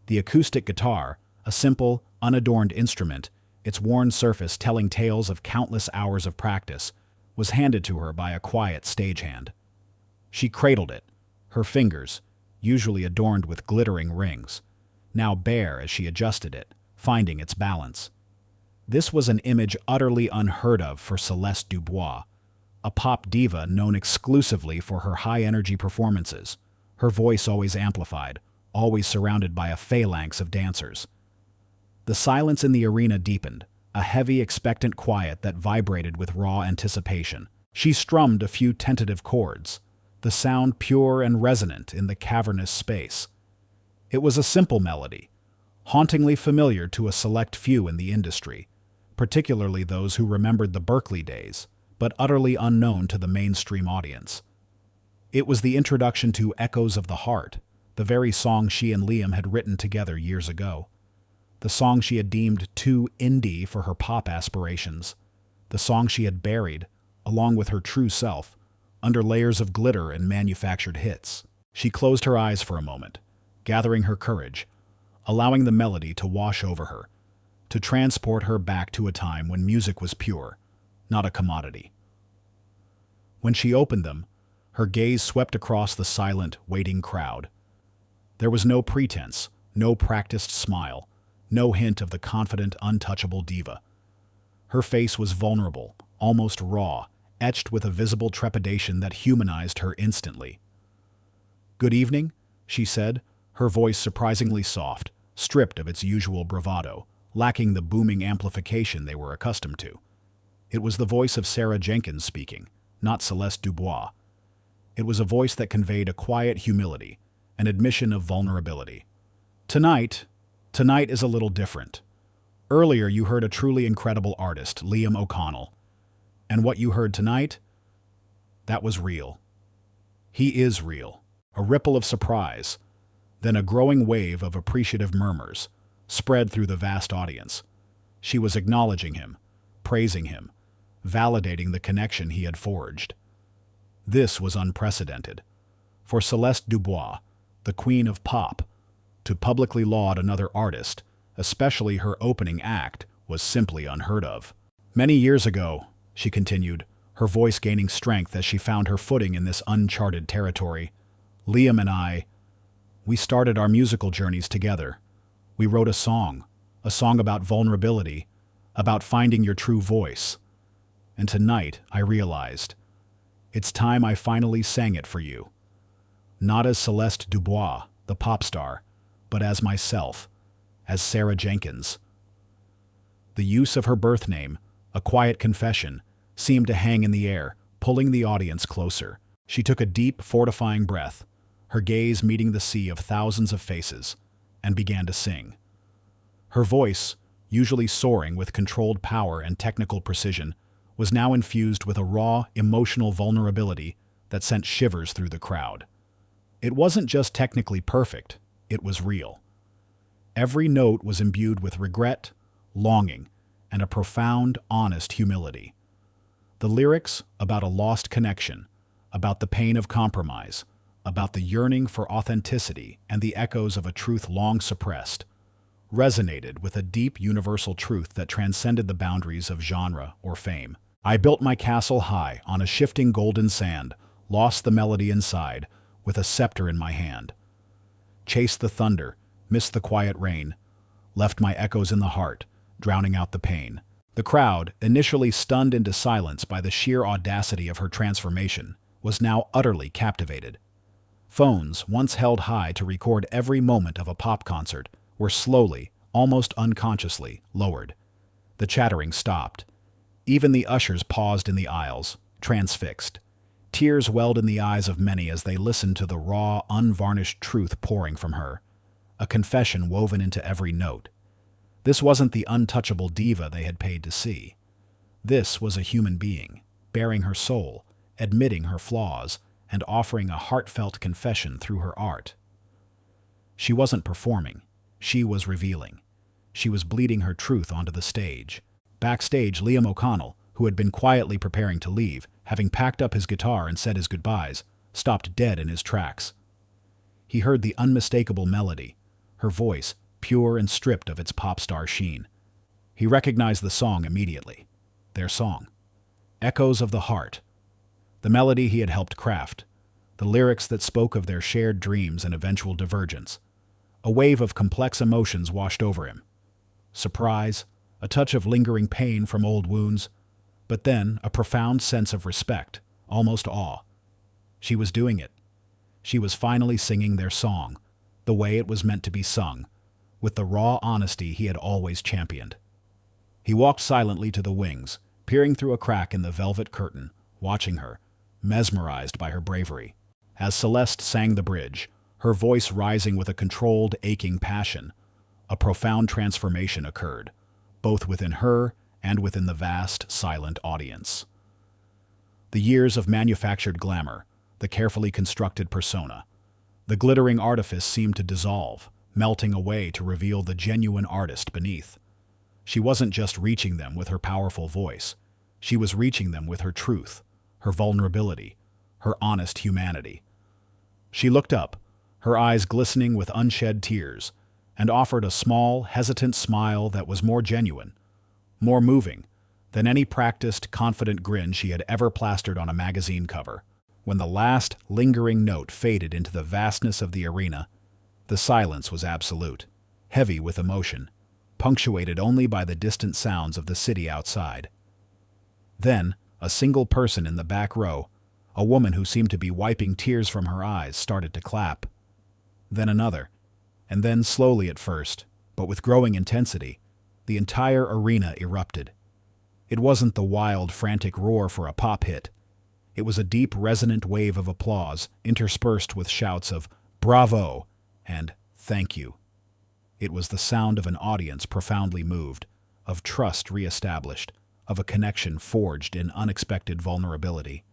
The acoustic guitar, a simple, unadorned instrument, its worn surface telling tales of countless hours of practice, was handed to her by a quiet stagehand. She cradled it, her fingers, usually adorned with glittering rings, now bare as she adjusted it, finding its balance. This was an image utterly unheard of for Celeste Dubois, a pop diva known exclusively for her high-energy performances, her voice always amplified, always surrounded by a phalanx of dancers. The silence in the arena deepened, a heavy, expectant quiet that vibrated with raw anticipation. She strummed a few tentative chords, the sound pure and resonant in the cavernous space. It was a simple melody, hauntingly familiar to a select few in the industry, particularly those who remembered the Berkeley days, but utterly unknown to the mainstream audience. It was the introduction to Echoes of the Heart, the very song she and Liam had written together years ago. The song she had deemed too indie for her pop aspirations. The song she had buried, along with her true self, under layers of glitter and manufactured hits. She closed her eyes for a moment, gathering her courage, allowing the melody to wash over her, to transport her back to a time when music was pure, not a commodity. When she opened them, her gaze swept across the silent, waiting crowd. There was no pretense, no practiced smile, no hint of the confident, untouchable diva. Her face was vulnerable, almost raw, etched with a visible trepidation that humanized her instantly. "Good evening," she said, her voice surprisingly soft, stripped of its usual bravado, lacking the booming amplification they were accustomed to. It was the voice of Sarah Jenkins speaking, not Celeste Dubois. It was a voice that conveyed a quiet humility, an admission of vulnerability. Tonight is a little different. Earlier you heard a truly incredible artist, Liam O'Connell. And what you heard tonight? That was real. He is real. A ripple of surprise, then a growing wave of appreciative murmurs, spread through the vast audience. She was acknowledging him, praising him, validating the connection he had forged. This was unprecedented. For Celeste Dubois, the queen of pop, to publicly laud another artist, especially her opening act, was simply unheard of. "Many years ago," she continued, her voice gaining strength as she found her footing in this uncharted territory, "Liam and we started our musical journeys together. We wrote a song about vulnerability, about finding your true voice. And tonight I realized, it's time I finally sang it for you. Not as Celeste Dubois, the pop star, but as myself, as Sarah Jenkins." The use of her birth name, a quiet confession, seemed to hang in the air, pulling the audience closer. She took a deep, fortifying breath, her gaze meeting the sea of thousands of faces, and began to sing. Her voice, usually soaring with controlled power and technical precision, was now infused with a raw, emotional vulnerability that sent shivers through the crowd. It wasn't just technically perfect, it was real. Every note was imbued with regret, longing, and a profound, honest humility. The lyrics about a lost connection, about the pain of compromise, about the yearning for authenticity and the echoes of a truth long suppressed, resonated with a deep universal truth that transcended the boundaries of genre or fame. "I built my castle high on a shifting golden sand, lost the melody inside, with a scepter in my hand. Chased the thunder, missed the quiet rain, left my echoes in the heart, drowning out the pain." The crowd, initially stunned into silence by the sheer audacity of her transformation, was now utterly captivated. Phones, once held high to record every moment of a pop concert, were slowly, almost unconsciously, lowered. The chattering stopped. Even the ushers paused in the aisles, transfixed. Tears welled in the eyes of many as they listened to the raw, unvarnished truth pouring from her, a confession woven into every note. This wasn't the untouchable diva they had paid to see. This was a human being, bearing her soul, admitting her flaws, and offering a heartfelt confession through her art. She wasn't performing, she was revealing. She was bleeding her truth onto the stage. Backstage, Liam O'Connell, who had been quietly preparing to leave, having packed up his guitar and said his goodbyes, stopped dead in his tracks. He heard the unmistakable melody, her voice pure and stripped of its pop star sheen. He recognized the song immediately. Their song. Echoes of the Heart. The melody he had helped craft. The lyrics that spoke of their shared dreams and eventual divergence. A wave of complex emotions washed over him. Surprise, a touch of lingering pain from old wounds, but then a profound sense of respect, almost awe. She was doing it. She was finally singing their song, the way it was meant to be sung, with the raw honesty he had always championed. He walked silently to the wings, peering through a crack in the velvet curtain, watching her, mesmerized by her bravery. As Celeste sang the bridge, her voice rising with a controlled, aching passion, a profound transformation occurred, both within her and within the vast, silent audience. The years of manufactured glamour, the carefully constructed persona, the glittering artifice seemed to dissolve, melting away to reveal the genuine artist beneath. She wasn't just reaching them with her powerful voice. She was reaching them with her truth, her vulnerability, her honest humanity. She looked up, her eyes glistening with unshed tears, and offered a small, hesitant smile that was more genuine, more moving, than any practiced, confident grin she had ever plastered on a magazine cover. When the last, lingering note faded into the vastness of the arena, the silence was absolute, heavy with emotion, punctuated only by the distant sounds of the city outside. Then, a single person in the back row, a woman who seemed to be wiping tears from her eyes, started to clap. Then another, and then slowly at first, but with growing intensity, the entire arena erupted. It wasn't the wild, frantic roar for a pop hit. It was a deep, resonant wave of applause, interspersed with shouts of "Bravo!" and "Thank you." It was the sound of an audience profoundly moved, of trust reestablished, of a connection forged in unexpected vulnerability.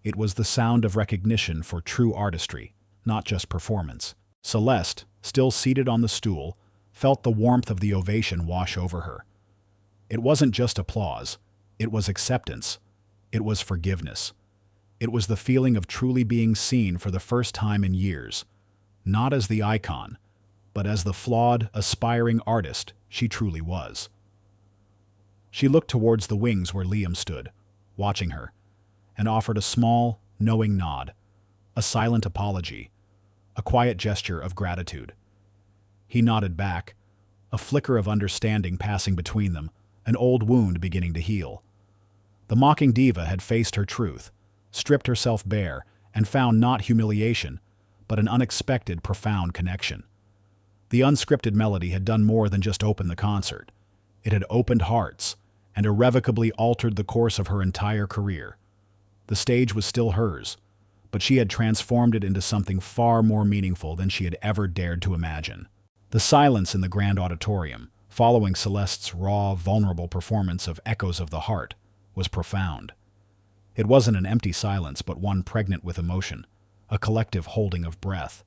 It was the sound of recognition for true artistry, not just performance. Celeste, still seated on the stool, felt the warmth of the ovation wash over her. It wasn't just applause. It was acceptance. It was forgiveness. It was the feeling of truly being seen for the first time in years, not as the icon, but as the flawed, aspiring artist she truly was. She looked towards the wings where Liam stood, watching her, and offered a small, knowing nod, a silent apology, a quiet gesture of gratitude. He nodded back, a flicker of understanding passing between them, an old wound beginning to heal. The mocking diva had faced her truth, stripped herself bare, and found not humiliation, but an unexpected, profound connection. The unscripted melody had done more than just open the concert. It had opened hearts, and irrevocably altered the course of her entire career. The stage was still hers, but she had transformed it into something far more meaningful than she had ever dared to imagine. The silence in the grand auditorium, following Celeste's raw, vulnerable performance of Echoes of the Heart, was profound. It wasn't an empty silence, but one pregnant with emotion, a collective holding of breath.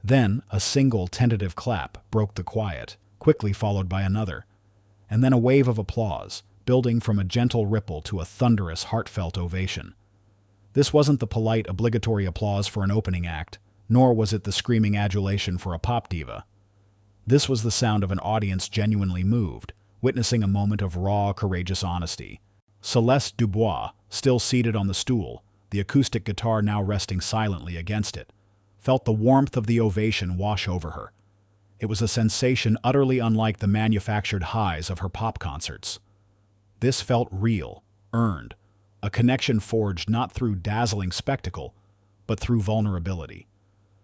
Then a single tentative clap broke the quiet, quickly followed by another, and then a wave of applause, building from a gentle ripple to a thunderous, heartfelt ovation. This wasn't the polite, obligatory applause for an opening act, nor was it the screaming adulation for a pop diva. This was the sound of an audience genuinely moved, witnessing a moment of raw, courageous honesty. Celeste Dubois, still seated on the stool, the acoustic guitar now resting silently against it, felt the warmth of the ovation wash over her. It was a sensation utterly unlike the manufactured highs of her pop concerts. This felt real, earned, a connection forged not through dazzling spectacle, but through vulnerability.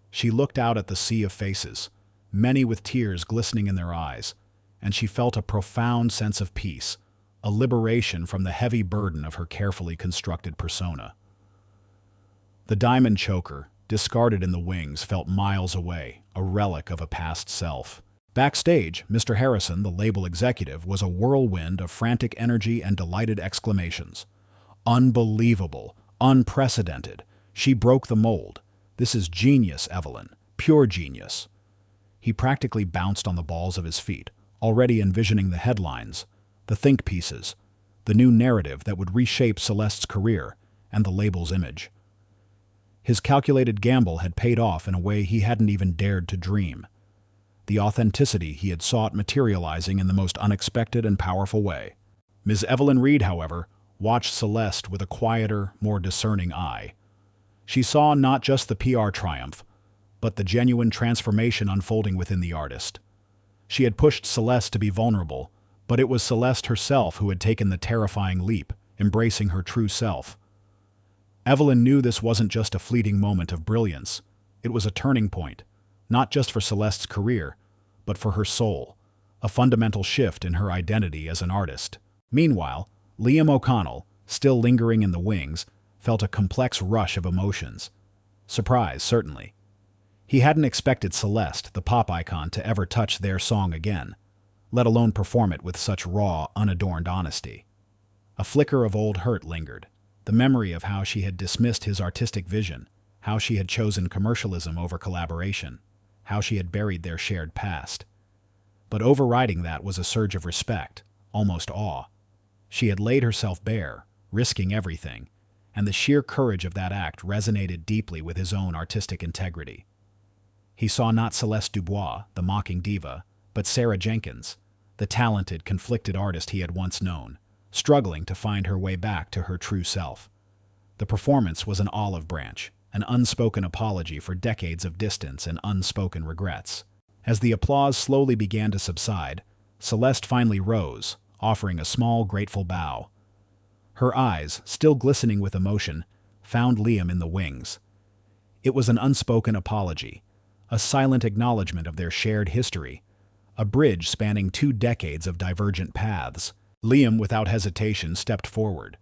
She looked out at the sea of faces, many with tears glistening in their eyes, and she felt a profound sense of peace, a liberation from the heavy burden of her carefully constructed persona. The diamond choker, discarded in the wings, felt miles away, a relic of a past self. Backstage, Mr. Harrison, the label executive, was a whirlwind of frantic energy and delighted exclamations. Unbelievable, unprecedented. She broke the mold. This is genius, Evelyn. Pure genius. He practically bounced on the balls of his feet, already envisioning the headlines, the think pieces, the new narrative that would reshape Celeste's career and the label's image. His calculated gamble had paid off in a way he hadn't even dared to dream. The authenticity he had sought materializing in the most unexpected and powerful way. Ms. Evelyn Reed, however, watched Celeste with a quieter, more discerning eye. She saw not just the PR triumph, but the genuine transformation unfolding within the artist. She had pushed Celeste to be vulnerable, but it was Celeste herself who had taken the terrifying leap, embracing her true self. Evelyn knew this wasn't just a fleeting moment of brilliance. It was a turning point, not just for Celeste's career, but for her soul, a fundamental shift in her identity as an artist. Meanwhile, Liam O'Connell, still lingering in the wings, felt a complex rush of emotions. Surprise, certainly. He hadn't expected Celeste, the pop icon, to ever touch their song again, let alone perform it with such raw, unadorned honesty. A flicker of old hurt lingered, the memory of how she had dismissed his artistic vision, how she had chosen commercialism over collaboration, how she had buried their shared past. But overriding that was a surge of respect, almost awe. She had laid herself bare, risking everything, and the sheer courage of that act resonated deeply with his own artistic integrity. He saw not Celeste Dubois, the mocking diva, but Sarah Jenkins, the talented, conflicted artist he had once known, struggling to find her way back to her true self. The performance was an olive branch, an unspoken apology for decades of distance and unspoken regrets. As the applause slowly began to subside, Celeste finally rose, offering a small, grateful bow. Her eyes, still glistening with emotion, found Liam in the wings. It was an unspoken apology, a silent acknowledgement of their shared history, a bridge spanning 2 decades of divergent paths. Liam, without hesitation, stepped forward.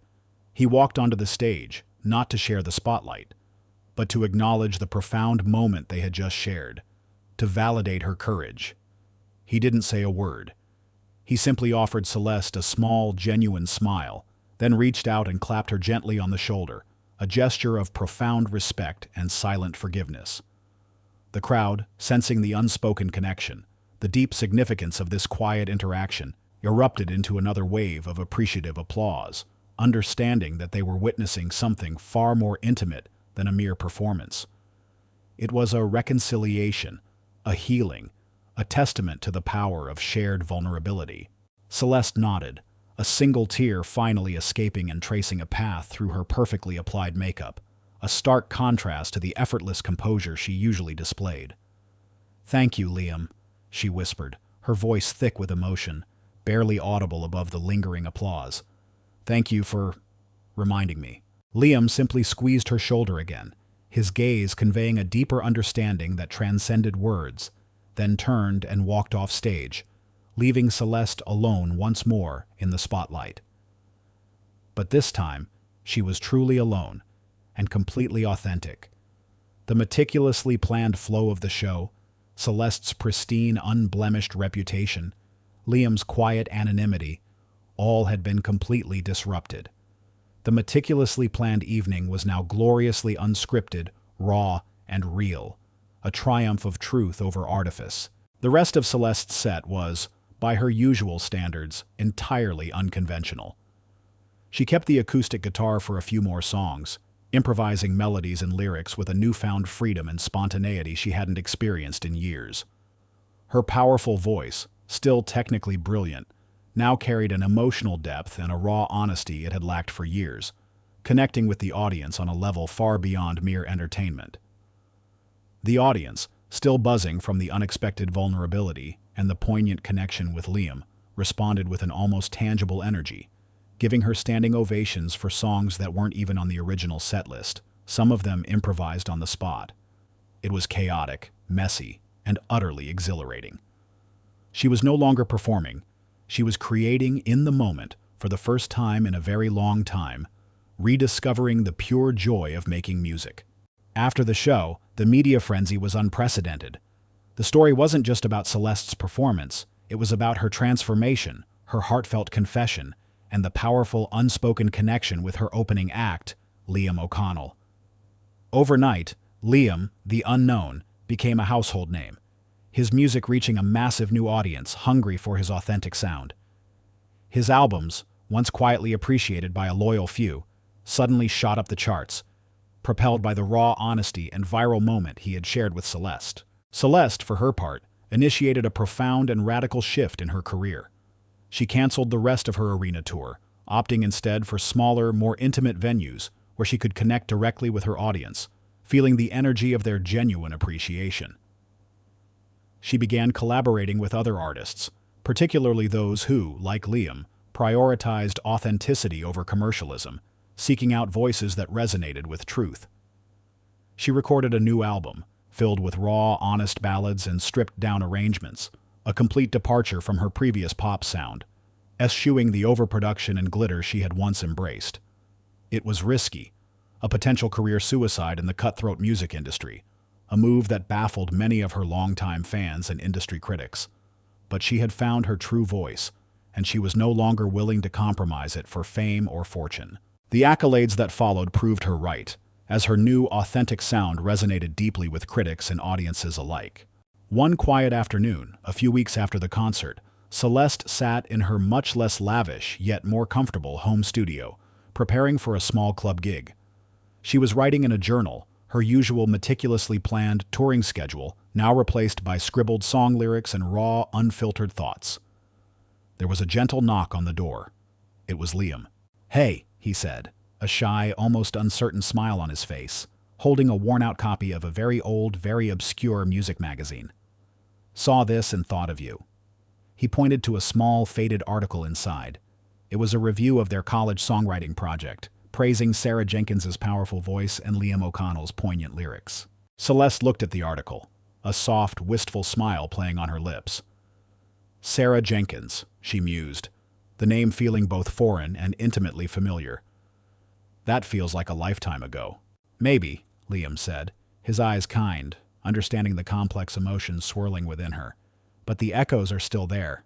He walked onto the stage, not to share the spotlight, but to acknowledge the profound moment they had just shared, to validate her courage. He didn't say a word. He simply offered Celeste a small, genuine smile, then reached out and clapped her gently on the shoulder, a gesture of profound respect and silent forgiveness. The crowd, sensing the unspoken connection, the deep significance of this quiet interaction, erupted into another wave of appreciative applause, understanding that they were witnessing something far more intimate than a mere performance. It was a reconciliation, a healing, a testament to the power of shared vulnerability. Celeste nodded, a single tear finally escaping and tracing a path through her perfectly applied makeup, a stark contrast to the effortless composure she usually displayed. "Thank you, Liam," she whispered, her voice thick with emotion, barely audible above the lingering applause. "Thank you for reminding me." Liam simply squeezed her shoulder again, his gaze conveying a deeper understanding that transcended words, then turned and walked off stage, leaving Celeste alone once more in the spotlight. But this time, she was truly alone, and completely authentic. The meticulously planned flow of the show, Celeste's pristine, unblemished reputation, Liam's quiet anonymity, all had been completely disrupted. The meticulously planned evening was now gloriously unscripted, raw, and real, a triumph of truth over artifice. The rest of Celeste's set was, by her usual standards, entirely unconventional. She kept the acoustic guitar for a few more songs, improvising melodies and lyrics with a newfound freedom and spontaneity she hadn't experienced in years. Her powerful voice, still technically brilliant, now carried an emotional depth and a raw honesty it had lacked for years, connecting with the audience on a level far beyond mere entertainment. The audience, still buzzing from the unexpected vulnerability and the poignant connection with Liam, responded with an almost tangible energy, giving her standing ovations for songs that weren't even on the original set list, some of them improvised on the spot. It was chaotic, messy, and utterly exhilarating. She was no longer performing. She was creating in the moment, for the first time in a very long time, rediscovering the pure joy of making music. After the show, the media frenzy was unprecedented. The story wasn't just about Celeste's performance, it was about her transformation, her heartfelt confession, and the powerful unspoken connection with her opening act, Liam O'Connell. Overnight, Liam, the unknown, became a household name, his music reaching a massive new audience hungry for his authentic sound. His albums, once quietly appreciated by a loyal few, suddenly shot up the charts, propelled by the raw honesty and viral moment he had shared with Celeste. Celeste, for her part, initiated a profound and radical shift in her career. She canceled the rest of her arena tour, opting instead for smaller, more intimate venues where she could connect directly with her audience, feeling the energy of their genuine appreciation. She began collaborating with other artists, particularly those who, like Liam, prioritized authenticity over commercialism, seeking out voices that resonated with truth. She recorded a new album, filled with raw, honest ballads and stripped-down arrangements, a complete departure from her previous pop sound, eschewing the overproduction and glitter she had once embraced. It was risky, a potential career suicide in the cutthroat music industry, a move that baffled many of her longtime fans and industry critics. But she had found her true voice, and she was no longer willing to compromise it for fame or fortune. The accolades that followed proved her right, as her new, authentic sound resonated deeply with critics and audiences alike. One quiet afternoon, a few weeks after the concert, Celeste sat in her much less lavish yet more comfortable home studio, preparing for a small club gig. She was writing in a journal, her usual meticulously planned touring schedule now replaced by scribbled song lyrics and raw, unfiltered thoughts. There was a gentle knock on the door. It was Liam. "Hey," he said, a shy, almost uncertain smile on his face, holding a worn-out copy of a very old, very obscure music magazine. "Saw this and thought of you." He pointed to a small, faded article inside. It was a review of their college songwriting project, praising Sarah Jenkins's powerful voice and Liam O'Connell's poignant lyrics. Celeste looked at the article, a soft, wistful smile playing on her lips. Sarah Jenkins, she mused, the name feeling both foreign and intimately familiar. That feels like a lifetime ago. "Maybe," Liam said, his eyes kind, understanding the complex emotions swirling within her. "But the echoes are still there.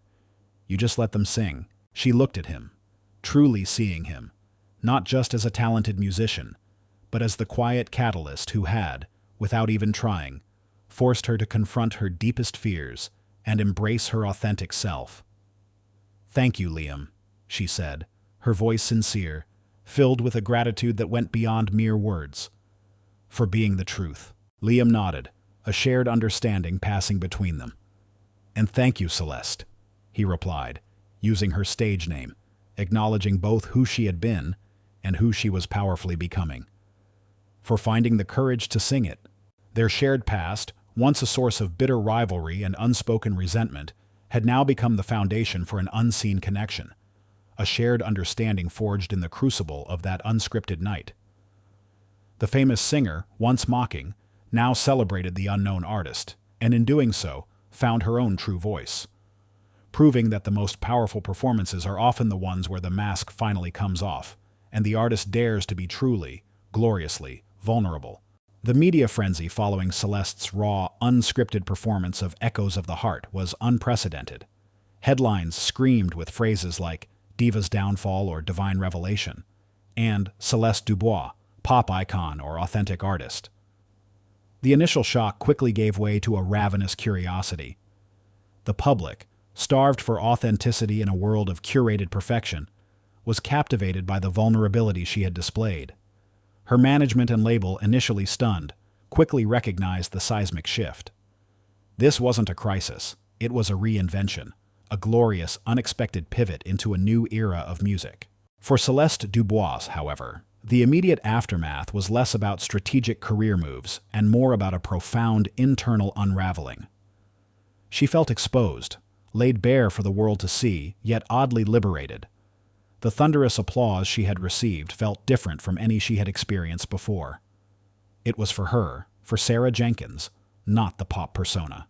You just let them sing." She looked at him, truly seeing him, not just as a talented musician, but as the quiet catalyst who had, without even trying, forced her to confront her deepest fears and embrace her authentic self. "Thank you, Liam," she said, her voice sincere, filled with a gratitude that went beyond mere words. "For being the truth." Liam nodded, a shared understanding passing between them. "And thank you, Celeste," he replied, using her stage name, acknowledging both who she had been and who she was powerfully becoming. For finding the courage to sing it. Their shared past, once a source of bitter rivalry and unspoken resentment, had now become the foundation for an unseen connection, a shared understanding forged in the crucible of that unscripted night. The famous singer, once mocking, now celebrated the unknown artist, and in doing so, found her own true voice, proving that the most powerful performances are often the ones where the mask finally comes off, and the artist dares to be truly, gloriously, vulnerable. The media frenzy following Celeste's raw, unscripted performance of Echoes of the Heart was unprecedented. Headlines screamed with phrases like "Diva's Downfall" or "Divine Revelation," and "Celeste Dubois, pop icon or authentic artist." The initial shock quickly gave way to a ravenous curiosity. The public, starved for authenticity in a world of curated perfection, was captivated by the vulnerability she had displayed. Her management and label, initially stunned, quickly recognized the seismic shift. This wasn't a crisis, it was a reinvention, a glorious, unexpected pivot into a new era of music. For Celeste Dubois, however, the immediate aftermath was less about strategic career moves and more about a profound internal unraveling. She felt exposed, laid bare for the world to see, yet oddly liberated. The thunderous applause she had received felt different from any she had experienced before. It was for her, for Sarah Jenkins, not the pop persona.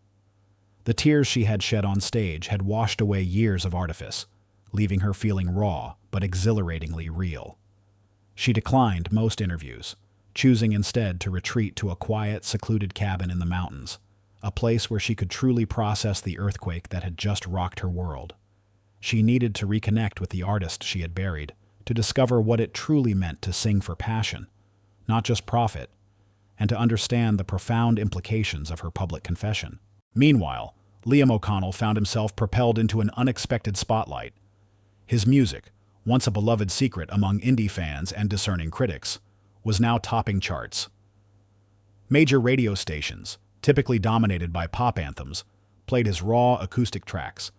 The tears she had shed on stage had washed away years of artifice, leaving her feeling raw but exhilaratingly real. She declined most interviews, choosing instead to retreat to a quiet, secluded cabin in the mountains, a place where she could truly process the earthquake that had just rocked her world. She needed to reconnect with the artist she had buried, to discover what it truly meant to sing for passion, not just profit, and to understand the profound implications of her public confession. Meanwhile, Liam O'Connell found himself propelled into an unexpected spotlight. His music, once a beloved secret among indie fans and discerning critics, was now topping charts. Major radio stations, typically dominated by pop anthems, played his raw acoustic tracks,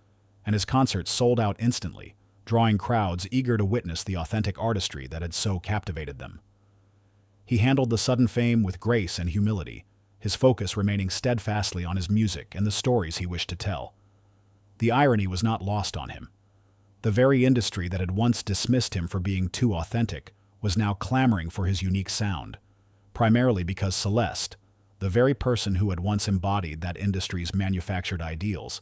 and his concerts sold out instantly, drawing crowds eager to witness the authentic artistry that had so captivated them. He handled the sudden fame with grace and humility, his focus remaining steadfastly on his music and the stories he wished to tell. The irony was not lost on him. The very industry that had once dismissed him for being too authentic was now clamoring for his unique sound, primarily because Celeste, the very person who had once embodied that industry's manufactured ideals,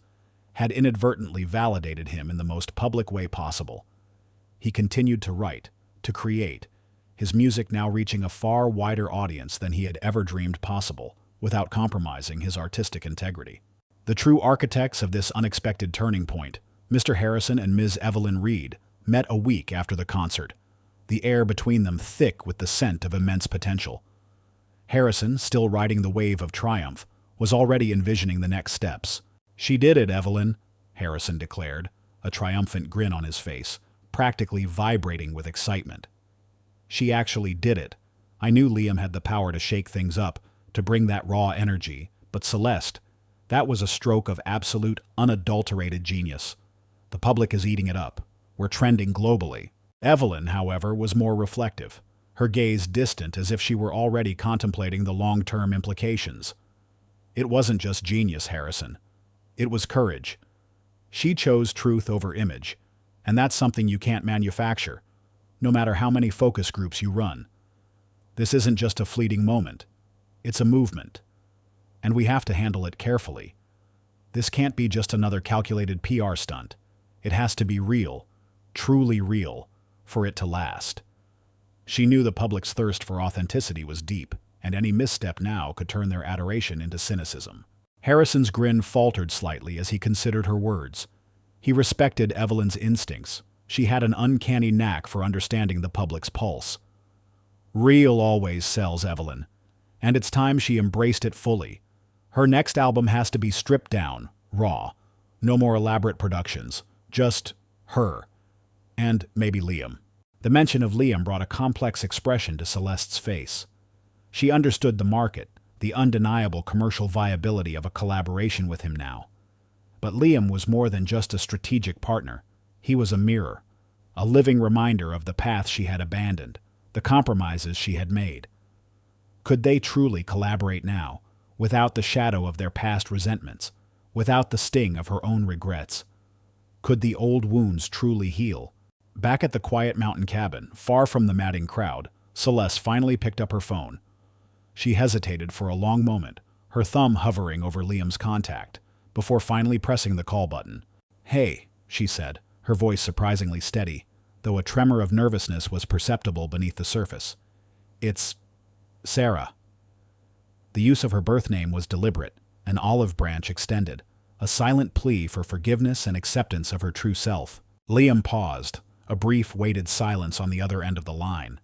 had inadvertently validated him in the most public way possible. He continued to write, to create, his music now reaching a far wider audience than he had ever dreamed possible, without compromising his artistic integrity. The true architects of this unexpected turning point, Mr. Harrison and Ms. Evelyn Reed, met a week after the concert, the air between them thick with the scent of immense potential. Harrison, still riding the wave of triumph, was already envisioning the next steps. "She did it, Evelyn," Harrison declared, a triumphant grin on his face, practically vibrating with excitement. "She actually did it. I knew Liam had the power to shake things up, to bring that raw energy, but Celeste, that was a stroke of absolute, unadulterated genius. The public is eating it up. We're trending globally." Evelyn, however, was more reflective, her gaze distant as if she were already contemplating the long-term implications. "It wasn't just genius, Harrison. It was courage. She chose truth over image, and that's something you can't manufacture, no matter how many focus groups you run. This isn't just a fleeting moment. It's a movement. And we have to handle it carefully. This can't be just another calculated PR stunt. It has to be real, truly real, for it to last." She knew the public's thirst for authenticity was deep, and any misstep now could turn their adoration into cynicism. Harrison's grin faltered slightly as he considered her words. He respected Evelyn's instincts. She had an uncanny knack for understanding the public's pulse. Real always sells, Evelyn, and it's time she embraced it fully. Her next album has to be stripped down, raw. No more elaborate productions, just her. And maybe Liam. The mention of Liam brought a complex expression to Celeste's face. She understood the market, the undeniable commercial viability of a collaboration with him now. But Liam was more than just a strategic partner. He was a mirror, a living reminder of the path she had abandoned, the compromises she had made. Could they truly collaborate now, without the shadow of their past resentments, without the sting of her own regrets? Could the old wounds truly heal? Back at the quiet mountain cabin, far from the madding crowd, Celeste finally picked up her phone. She hesitated for a long moment, her thumb hovering over Liam's contact, before finally pressing the call button. "Hey," she said, her voice surprisingly steady, though a tremor of nervousness was perceptible beneath the surface. "It's Sarah." The use of her birth name was deliberate, an olive branch extended, a silent plea for forgiveness and acceptance of her true self. Liam paused, a brief, weighted silence on the other end of the line.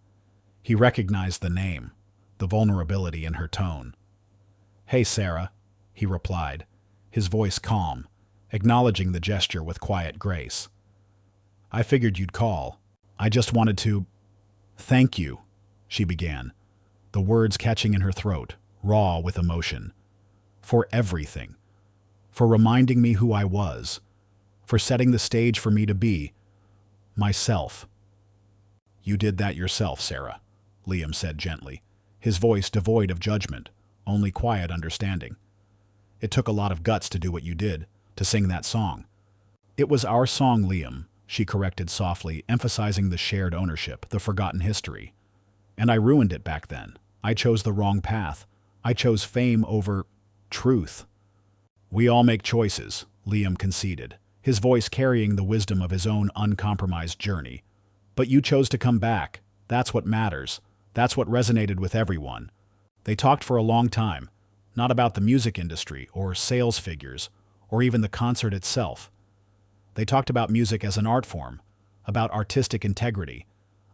He recognized the name, the vulnerability in her tone. "Hey, Sarah," he replied, his voice calm, acknowledging the gesture with quiet grace. "I figured you'd call. I just wanted to—" "Thank you," she began, the words catching in her throat, raw with emotion. "For everything. For reminding me who I was. For setting the stage for me to be myself." "You did that yourself, Sarah," Liam said gently, his voice devoid of judgment, only quiet understanding. "It took a lot of guts to do what you did, to sing that song." "It was our song, Liam," she corrected softly, emphasizing the shared ownership, the forgotten history. "And I ruined it back then. I chose the wrong path. I chose fame over truth." "We all make choices," Liam conceded, his voice carrying the wisdom of his own uncompromised journey. "But you chose to come back. That's what matters. That's what resonated with everyone." They talked for a long time, not about the music industry or sales figures or even the concert itself. They talked about music as an art form, about artistic integrity,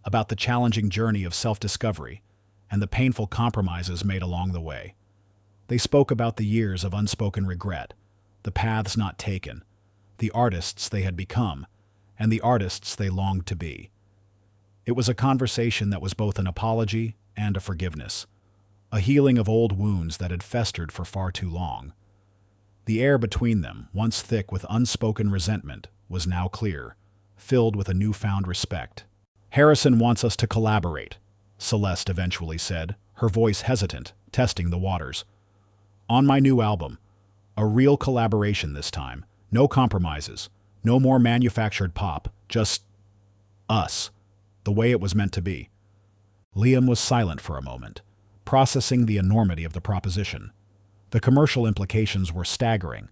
about the challenging journey of self-discovery, and the painful compromises made along the way. They spoke about the years of unspoken regret, the paths not taken, the artists they had become, and the artists they longed to be. It was a conversation that was both an apology and a forgiveness, a healing of old wounds that had festered for far too long. The air between them, once thick with unspoken resentment, was now clear, filled with a newfound respect. "Harrison wants us to collaborate," Celeste eventually said, her voice hesitant, testing the waters. "On my new album. A real collaboration this time. No compromises. No more manufactured pop. Just us. The way it was meant to be." Liam was silent for a moment, processing the enormity of the proposition. The commercial implications were staggering,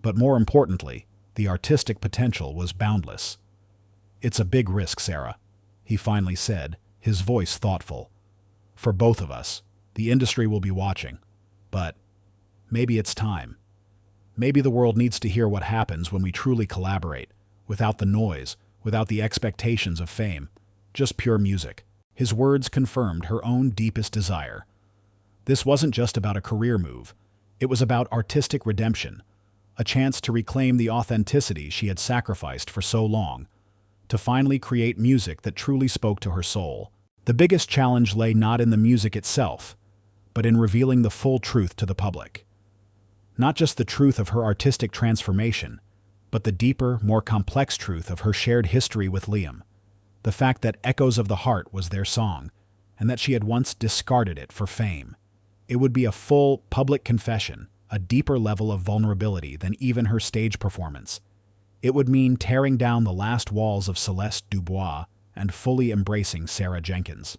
but more importantly, the artistic potential was boundless. "It's a big risk, Sarah," he finally said, his voice thoughtful. "For both of us. The industry will be watching. But maybe it's time. Maybe the world needs to hear what happens when we truly collaborate, without the noise, without the expectations of fame, just pure music." His words confirmed her own deepest desire. This wasn't just about a career move. It was about artistic redemption, a chance to reclaim the authenticity she had sacrificed for so long, to finally create music that truly spoke to her soul. The biggest challenge lay not in the music itself, but in revealing the full truth to the public. Not just the truth of her artistic transformation, but the deeper, more complex truth of her shared history with Liam. The fact that Echoes of the Heart was their song, and that she had once discarded it for fame. It would be a full, public confession, a deeper level of vulnerability than even her stage performance. It would mean tearing down the last walls of Celeste Dubois and fully embracing Sarah Jenkins.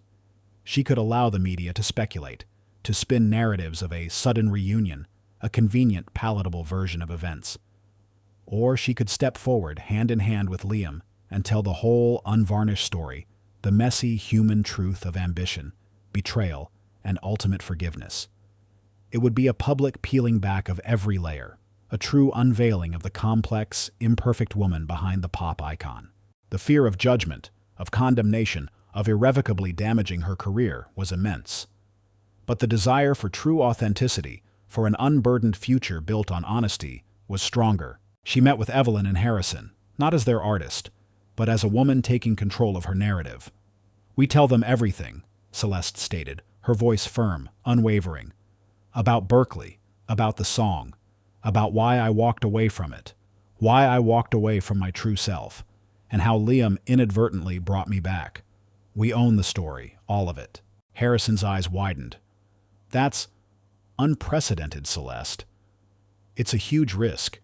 She could allow the media to speculate, to spin narratives of a sudden reunion, a convenient, palatable version of events. Or she could step forward hand in hand with Liam and tell the whole unvarnished story, the messy human truth of ambition, betrayal, and ultimate forgiveness. It would be a public peeling back of every layer, a true unveiling of the complex, imperfect woman behind the pop icon. The fear of judgment, of condemnation, of irrevocably damaging her career was immense. But the desire for true authenticity, for an unburdened future built on honesty, was stronger. She met with Evelyn and Harrison, not as their artist, but as a woman taking control of her narrative. "We tell them everything," Celeste stated, her voice firm, unwavering. "About Berkeley, about the song, about why I walked away from it, why I walked away from my true self, and how Liam inadvertently brought me back. We own the story, all of it." Harrison's eyes widened. "That's unprecedented, Celeste. It's a huge risk.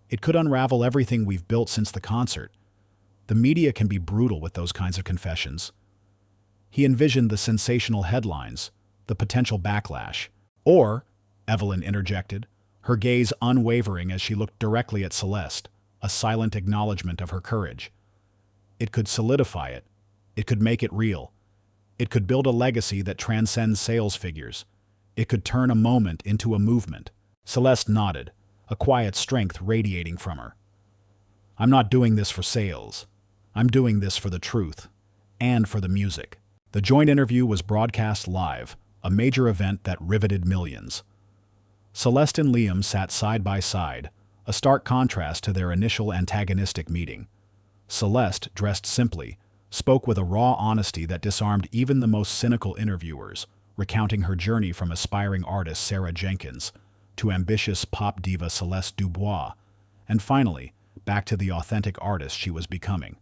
It could unravel everything we've built since the concert. The media can be brutal with those kinds of confessions." He envisioned the sensational headlines, the potential backlash. "Or," Evelyn interjected, her gaze unwavering as she looked directly at Celeste, a silent acknowledgement of her courage. "It could solidify it. It could make it real. It could build a legacy that transcends sales figures. It could turn a moment into a movement." Celeste nodded, a quiet strength radiating from her. "I'm not doing this for sales. I'm doing this for the truth, and for the music." The joint interview was broadcast live, a major event that riveted millions. Celeste and Liam sat side by side, a stark contrast to their initial antagonistic meeting. Celeste, dressed simply, spoke with a raw honesty that disarmed even the most cynical interviewers, recounting her journey from aspiring artist Sarah Jenkins to ambitious pop diva Celeste Dubois, and finally, back to the authentic artist she was becoming.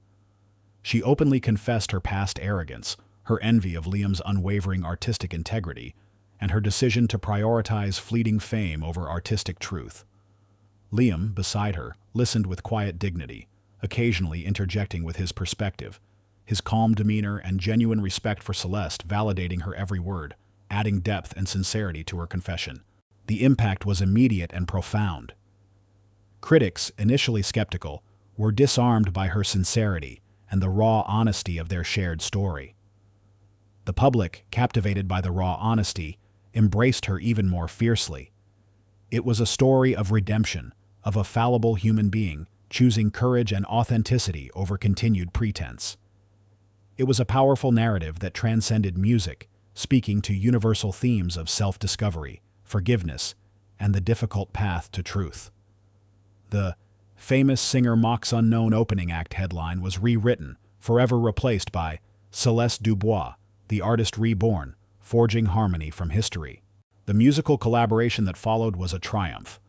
She openly confessed her past arrogance, her envy of Liam's unwavering artistic integrity, and her decision to prioritize fleeting fame over artistic truth. Liam, beside her, listened with quiet dignity, occasionally interjecting with his perspective, his calm demeanor and genuine respect for Celeste validating her every word, adding depth and sincerity to her confession. The impact was immediate and profound. Critics, initially skeptical, were disarmed by her sincerity and the raw honesty of their shared story. The public, captivated by the raw honesty, embraced her even more fiercely. It was a story of redemption, of a fallible human being choosing courage and authenticity over continued pretense. It was a powerful narrative that transcended music, speaking to universal themes of self-discovery, forgiveness, and the difficult path to truth. The "Famous Singer Mocks Unknown Opening Act" headline was rewritten, forever replaced by Celeste Dubois, the artist reborn, forging harmony from history. The musical collaboration that followed was a triumph.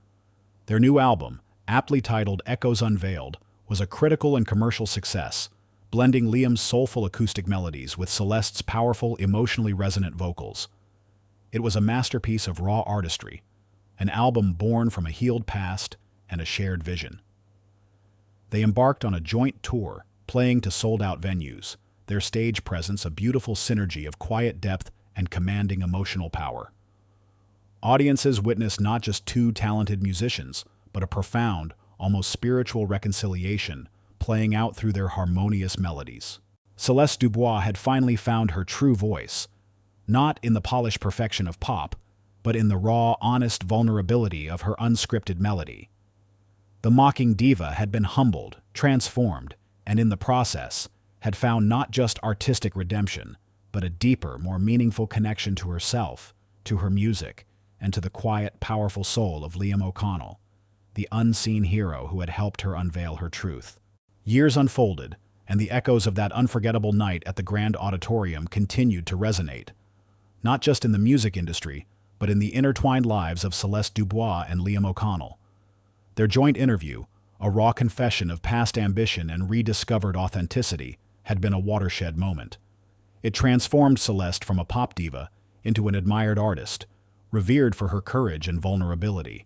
Their new album, aptly titled Echoes Unveiled, was a critical and commercial success, blending Liam's soulful acoustic melodies with Celeste's powerful, emotionally resonant vocals. It was a masterpiece of raw artistry, an album born from a healed past and a shared vision. They embarked on a joint tour, playing to sold-out venues, their stage presence a beautiful synergy of quiet depth and commanding emotional power. Audiences witnessed not just two talented musicians, but a profound, almost spiritual reconciliation playing out through their harmonious melodies. Celeste Dubois had finally found her true voice, not in the polished perfection of pop, but in the raw, honest vulnerability of her unscripted melody. The mocking diva had been humbled, transformed, and in the process, had found not just artistic redemption, but a deeper, more meaningful connection to herself, to her music, and to the quiet, powerful soul of Liam O'Connell, the unseen hero who had helped her unveil her truth. Years unfolded, and the echoes of that unforgettable night at the Grand Auditorium continued to resonate, not just in the music industry, but in the intertwined lives of Celeste Dubois and Liam O'Connell. Their joint interview, a raw confession of past ambition and rediscovered authenticity, had been a watershed moment. It transformed Celeste from a pop diva into an admired artist, revered for her courage and vulnerability.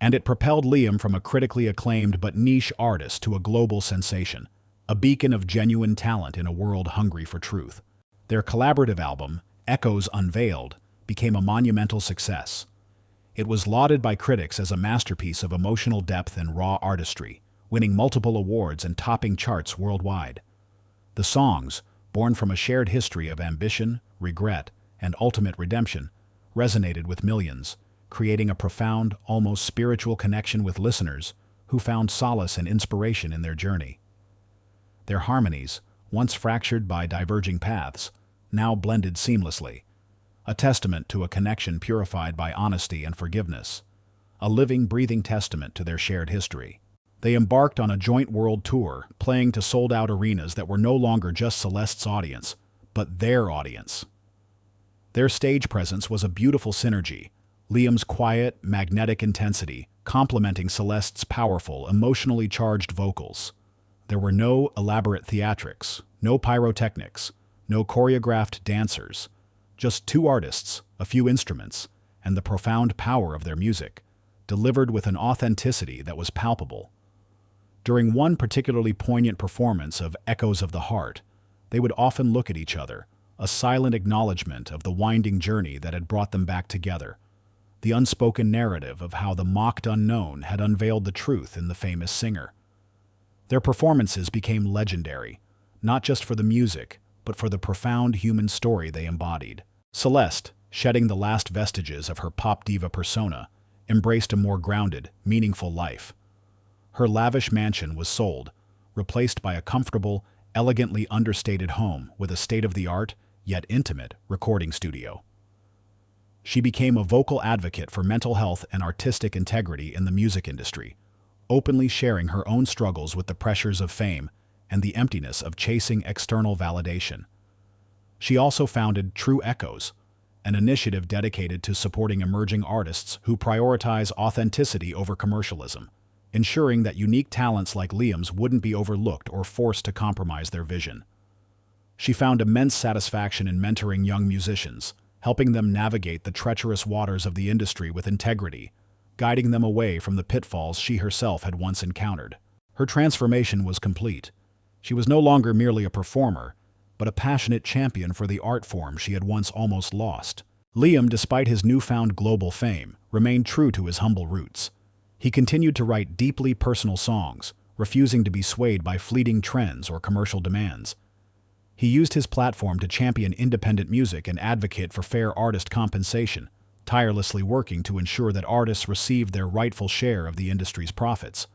And it propelled Liam from a critically acclaimed but niche artist to a global sensation, a beacon of genuine talent in a world hungry for truth. Their collaborative album, Echoes Unveiled, became a monumental success. It was lauded by critics as a masterpiece of emotional depth and raw artistry, winning multiple awards and topping charts worldwide. The songs, born from a shared history of ambition, regret, and ultimate redemption, resonated with millions, creating a profound, almost spiritual connection with listeners who found solace and inspiration in their journey. Their harmonies, once fractured by diverging paths, now blended seamlessly, a testament to a connection purified by honesty and forgiveness, a living, breathing testament to their shared history. They embarked on a joint world tour, playing to sold-out arenas that were no longer just Celeste's audience, but their audience. Their stage presence was a beautiful synergy, Liam's quiet, magnetic intensity complementing Celeste's powerful, emotionally charged vocals. There were no elaborate theatrics, no pyrotechnics, no choreographed dancers, just two artists, a few instruments, and the profound power of their music, delivered with an authenticity that was palpable. During one particularly poignant performance of Echoes of the Heart, they would often look at each other, a silent acknowledgement of the winding journey that had brought them back together, the unspoken narrative of how the mocked unknown had unveiled the truth in the famous singer. Their performances became legendary, not just for the music, but for the profound human story they embodied. Celeste, shedding the last vestiges of her pop diva persona, embraced a more grounded, meaningful life. Her lavish mansion was sold, replaced by a comfortable, elegantly understated home with a state-of-the-art, yet intimate, recording studio. She became a vocal advocate for mental health and artistic integrity in the music industry, openly sharing her own struggles with the pressures of fame and the emptiness of chasing external validation. She also founded True Echoes, an initiative dedicated to supporting emerging artists who prioritize authenticity over commercialism, ensuring that unique talents like Liam's wouldn't be overlooked or forced to compromise their vision. She found immense satisfaction in mentoring young musicians, helping them navigate the treacherous waters of the industry with integrity, guiding them away from the pitfalls she herself had once encountered. Her transformation was complete. She was no longer merely a performer, but a passionate champion for the art form she had once almost lost. Liam, despite his newfound global fame, remained true to his humble roots. He continued to write deeply personal songs, refusing to be swayed by fleeting trends or commercial demands. He used his platform to champion independent music and advocate for fair artist compensation, tirelessly working to ensure that artists received their rightful share of the industry's profits.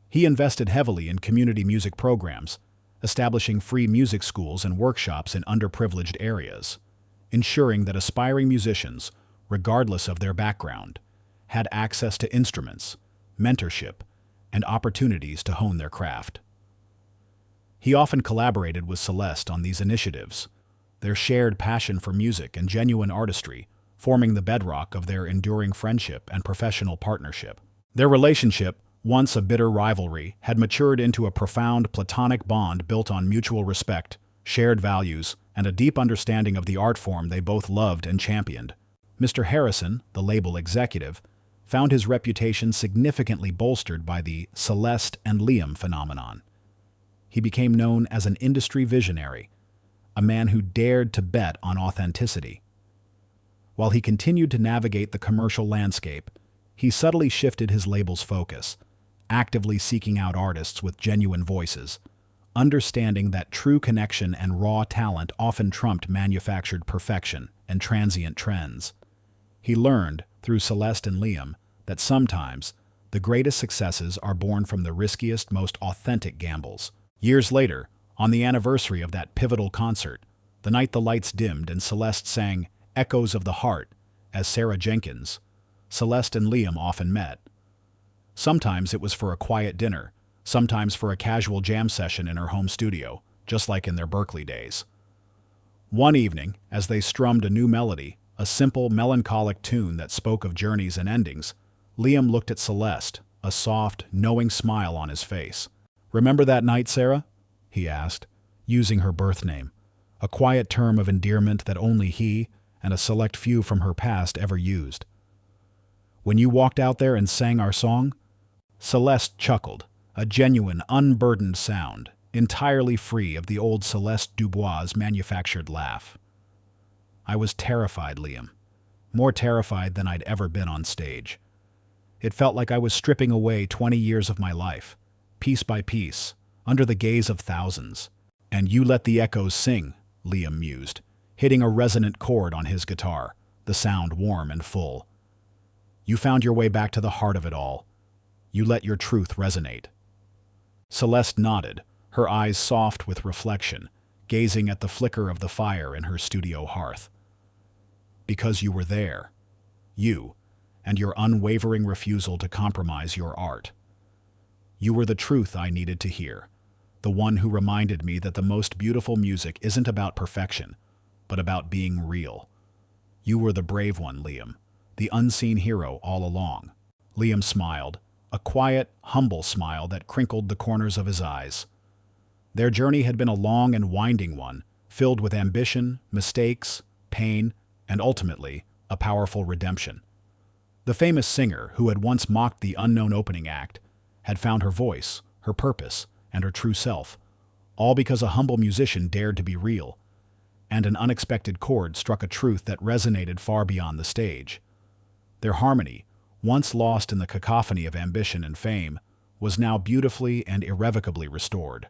He invested heavily in community music programs, establishing free music schools and workshops in underprivileged areas, ensuring that aspiring musicians, regardless of their background, had access to instruments, mentorship, and opportunities to hone their craft. He often collaborated with Celeste on these initiatives, their shared passion for music and genuine artistry forming the bedrock of their enduring friendship and professional partnership. Their relationship, once a bitter rivalry, had matured into a profound platonic bond built on mutual respect, shared values, and a deep understanding of the art form they both loved and championed. Mr. Harrison, the label executive, found his reputation significantly bolstered by the Celeste and Liam phenomenon. He became known as an industry visionary, a man who dared to bet on authenticity. While he continued to navigate the commercial landscape, he subtly shifted his label's focus, actively seeking out artists with genuine voices, understanding that true connection and raw talent often trumped manufactured perfection and transient trends. He learned, through Celeste and Liam, that sometimes the greatest successes are born from the riskiest, most authentic gambles. Years later, on the anniversary of that pivotal concert, the night the lights dimmed and Celeste sang Echoes of the Heart as Sarah Jenkins, Celeste and Liam often met. Sometimes it was for a quiet dinner, sometimes for a casual jam session in her home studio, just like in their Berkeley days. One evening, as they strummed a new melody, a simple, melancholic tune that spoke of journeys and endings, Liam looked at Celeste, a soft, knowing smile on his face. "Remember that night, Sarah?" he asked, using her birth name, a quiet term of endearment that only he and a select few from her past ever used. "When you walked out there and sang our song?" Celeste chuckled, a genuine, unburdened sound, entirely free of the old Celeste Dubois' manufactured laugh. "I was terrified, Liam. More terrified than I'd ever been on stage. It felt like I was stripping away 20 years of my life, piece by piece, under the gaze of thousands. And you let the echoes sing," Liam mused, hitting a resonant chord on his guitar, the sound warm and full. "You found your way back to the heart of it all. You let your truth resonate." Celeste nodded, her eyes soft with reflection, gazing at the flicker of the fire in her studio hearth. "Because you were there. You, and your unwavering refusal to compromise your art. You were the truth I needed to hear, the one who reminded me that the most beautiful music isn't about perfection, but about being real. You were the brave one, Liam, the unseen hero all along." Liam smiled, a quiet, humble smile that crinkled the corners of his eyes. Their journey had been a long and winding one, filled with ambition, mistakes, pain, and ultimately, a powerful redemption. The famous singer, who had once mocked the unknown opening act, had found her voice, her purpose, and her true self, all because a humble musician dared to be real, and an unexpected chord struck a truth that resonated far beyond the stage. Their harmony, once lost in the cacophony of ambition and fame, was now beautifully and irrevocably restored,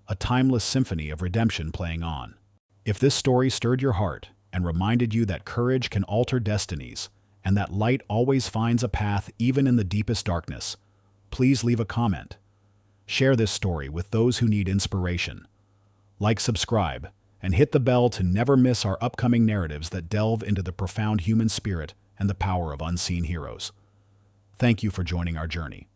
a timeless symphony of redemption playing on. If this story stirred your heart and reminded you that courage can alter destinies and that light always finds a path even in the deepest darkness, please leave a comment. Share this story with those who need inspiration. Like, subscribe, and hit the bell to never miss our upcoming narratives that delve into the profound human spirit and the power of unseen heroes. Thank you for joining our journey.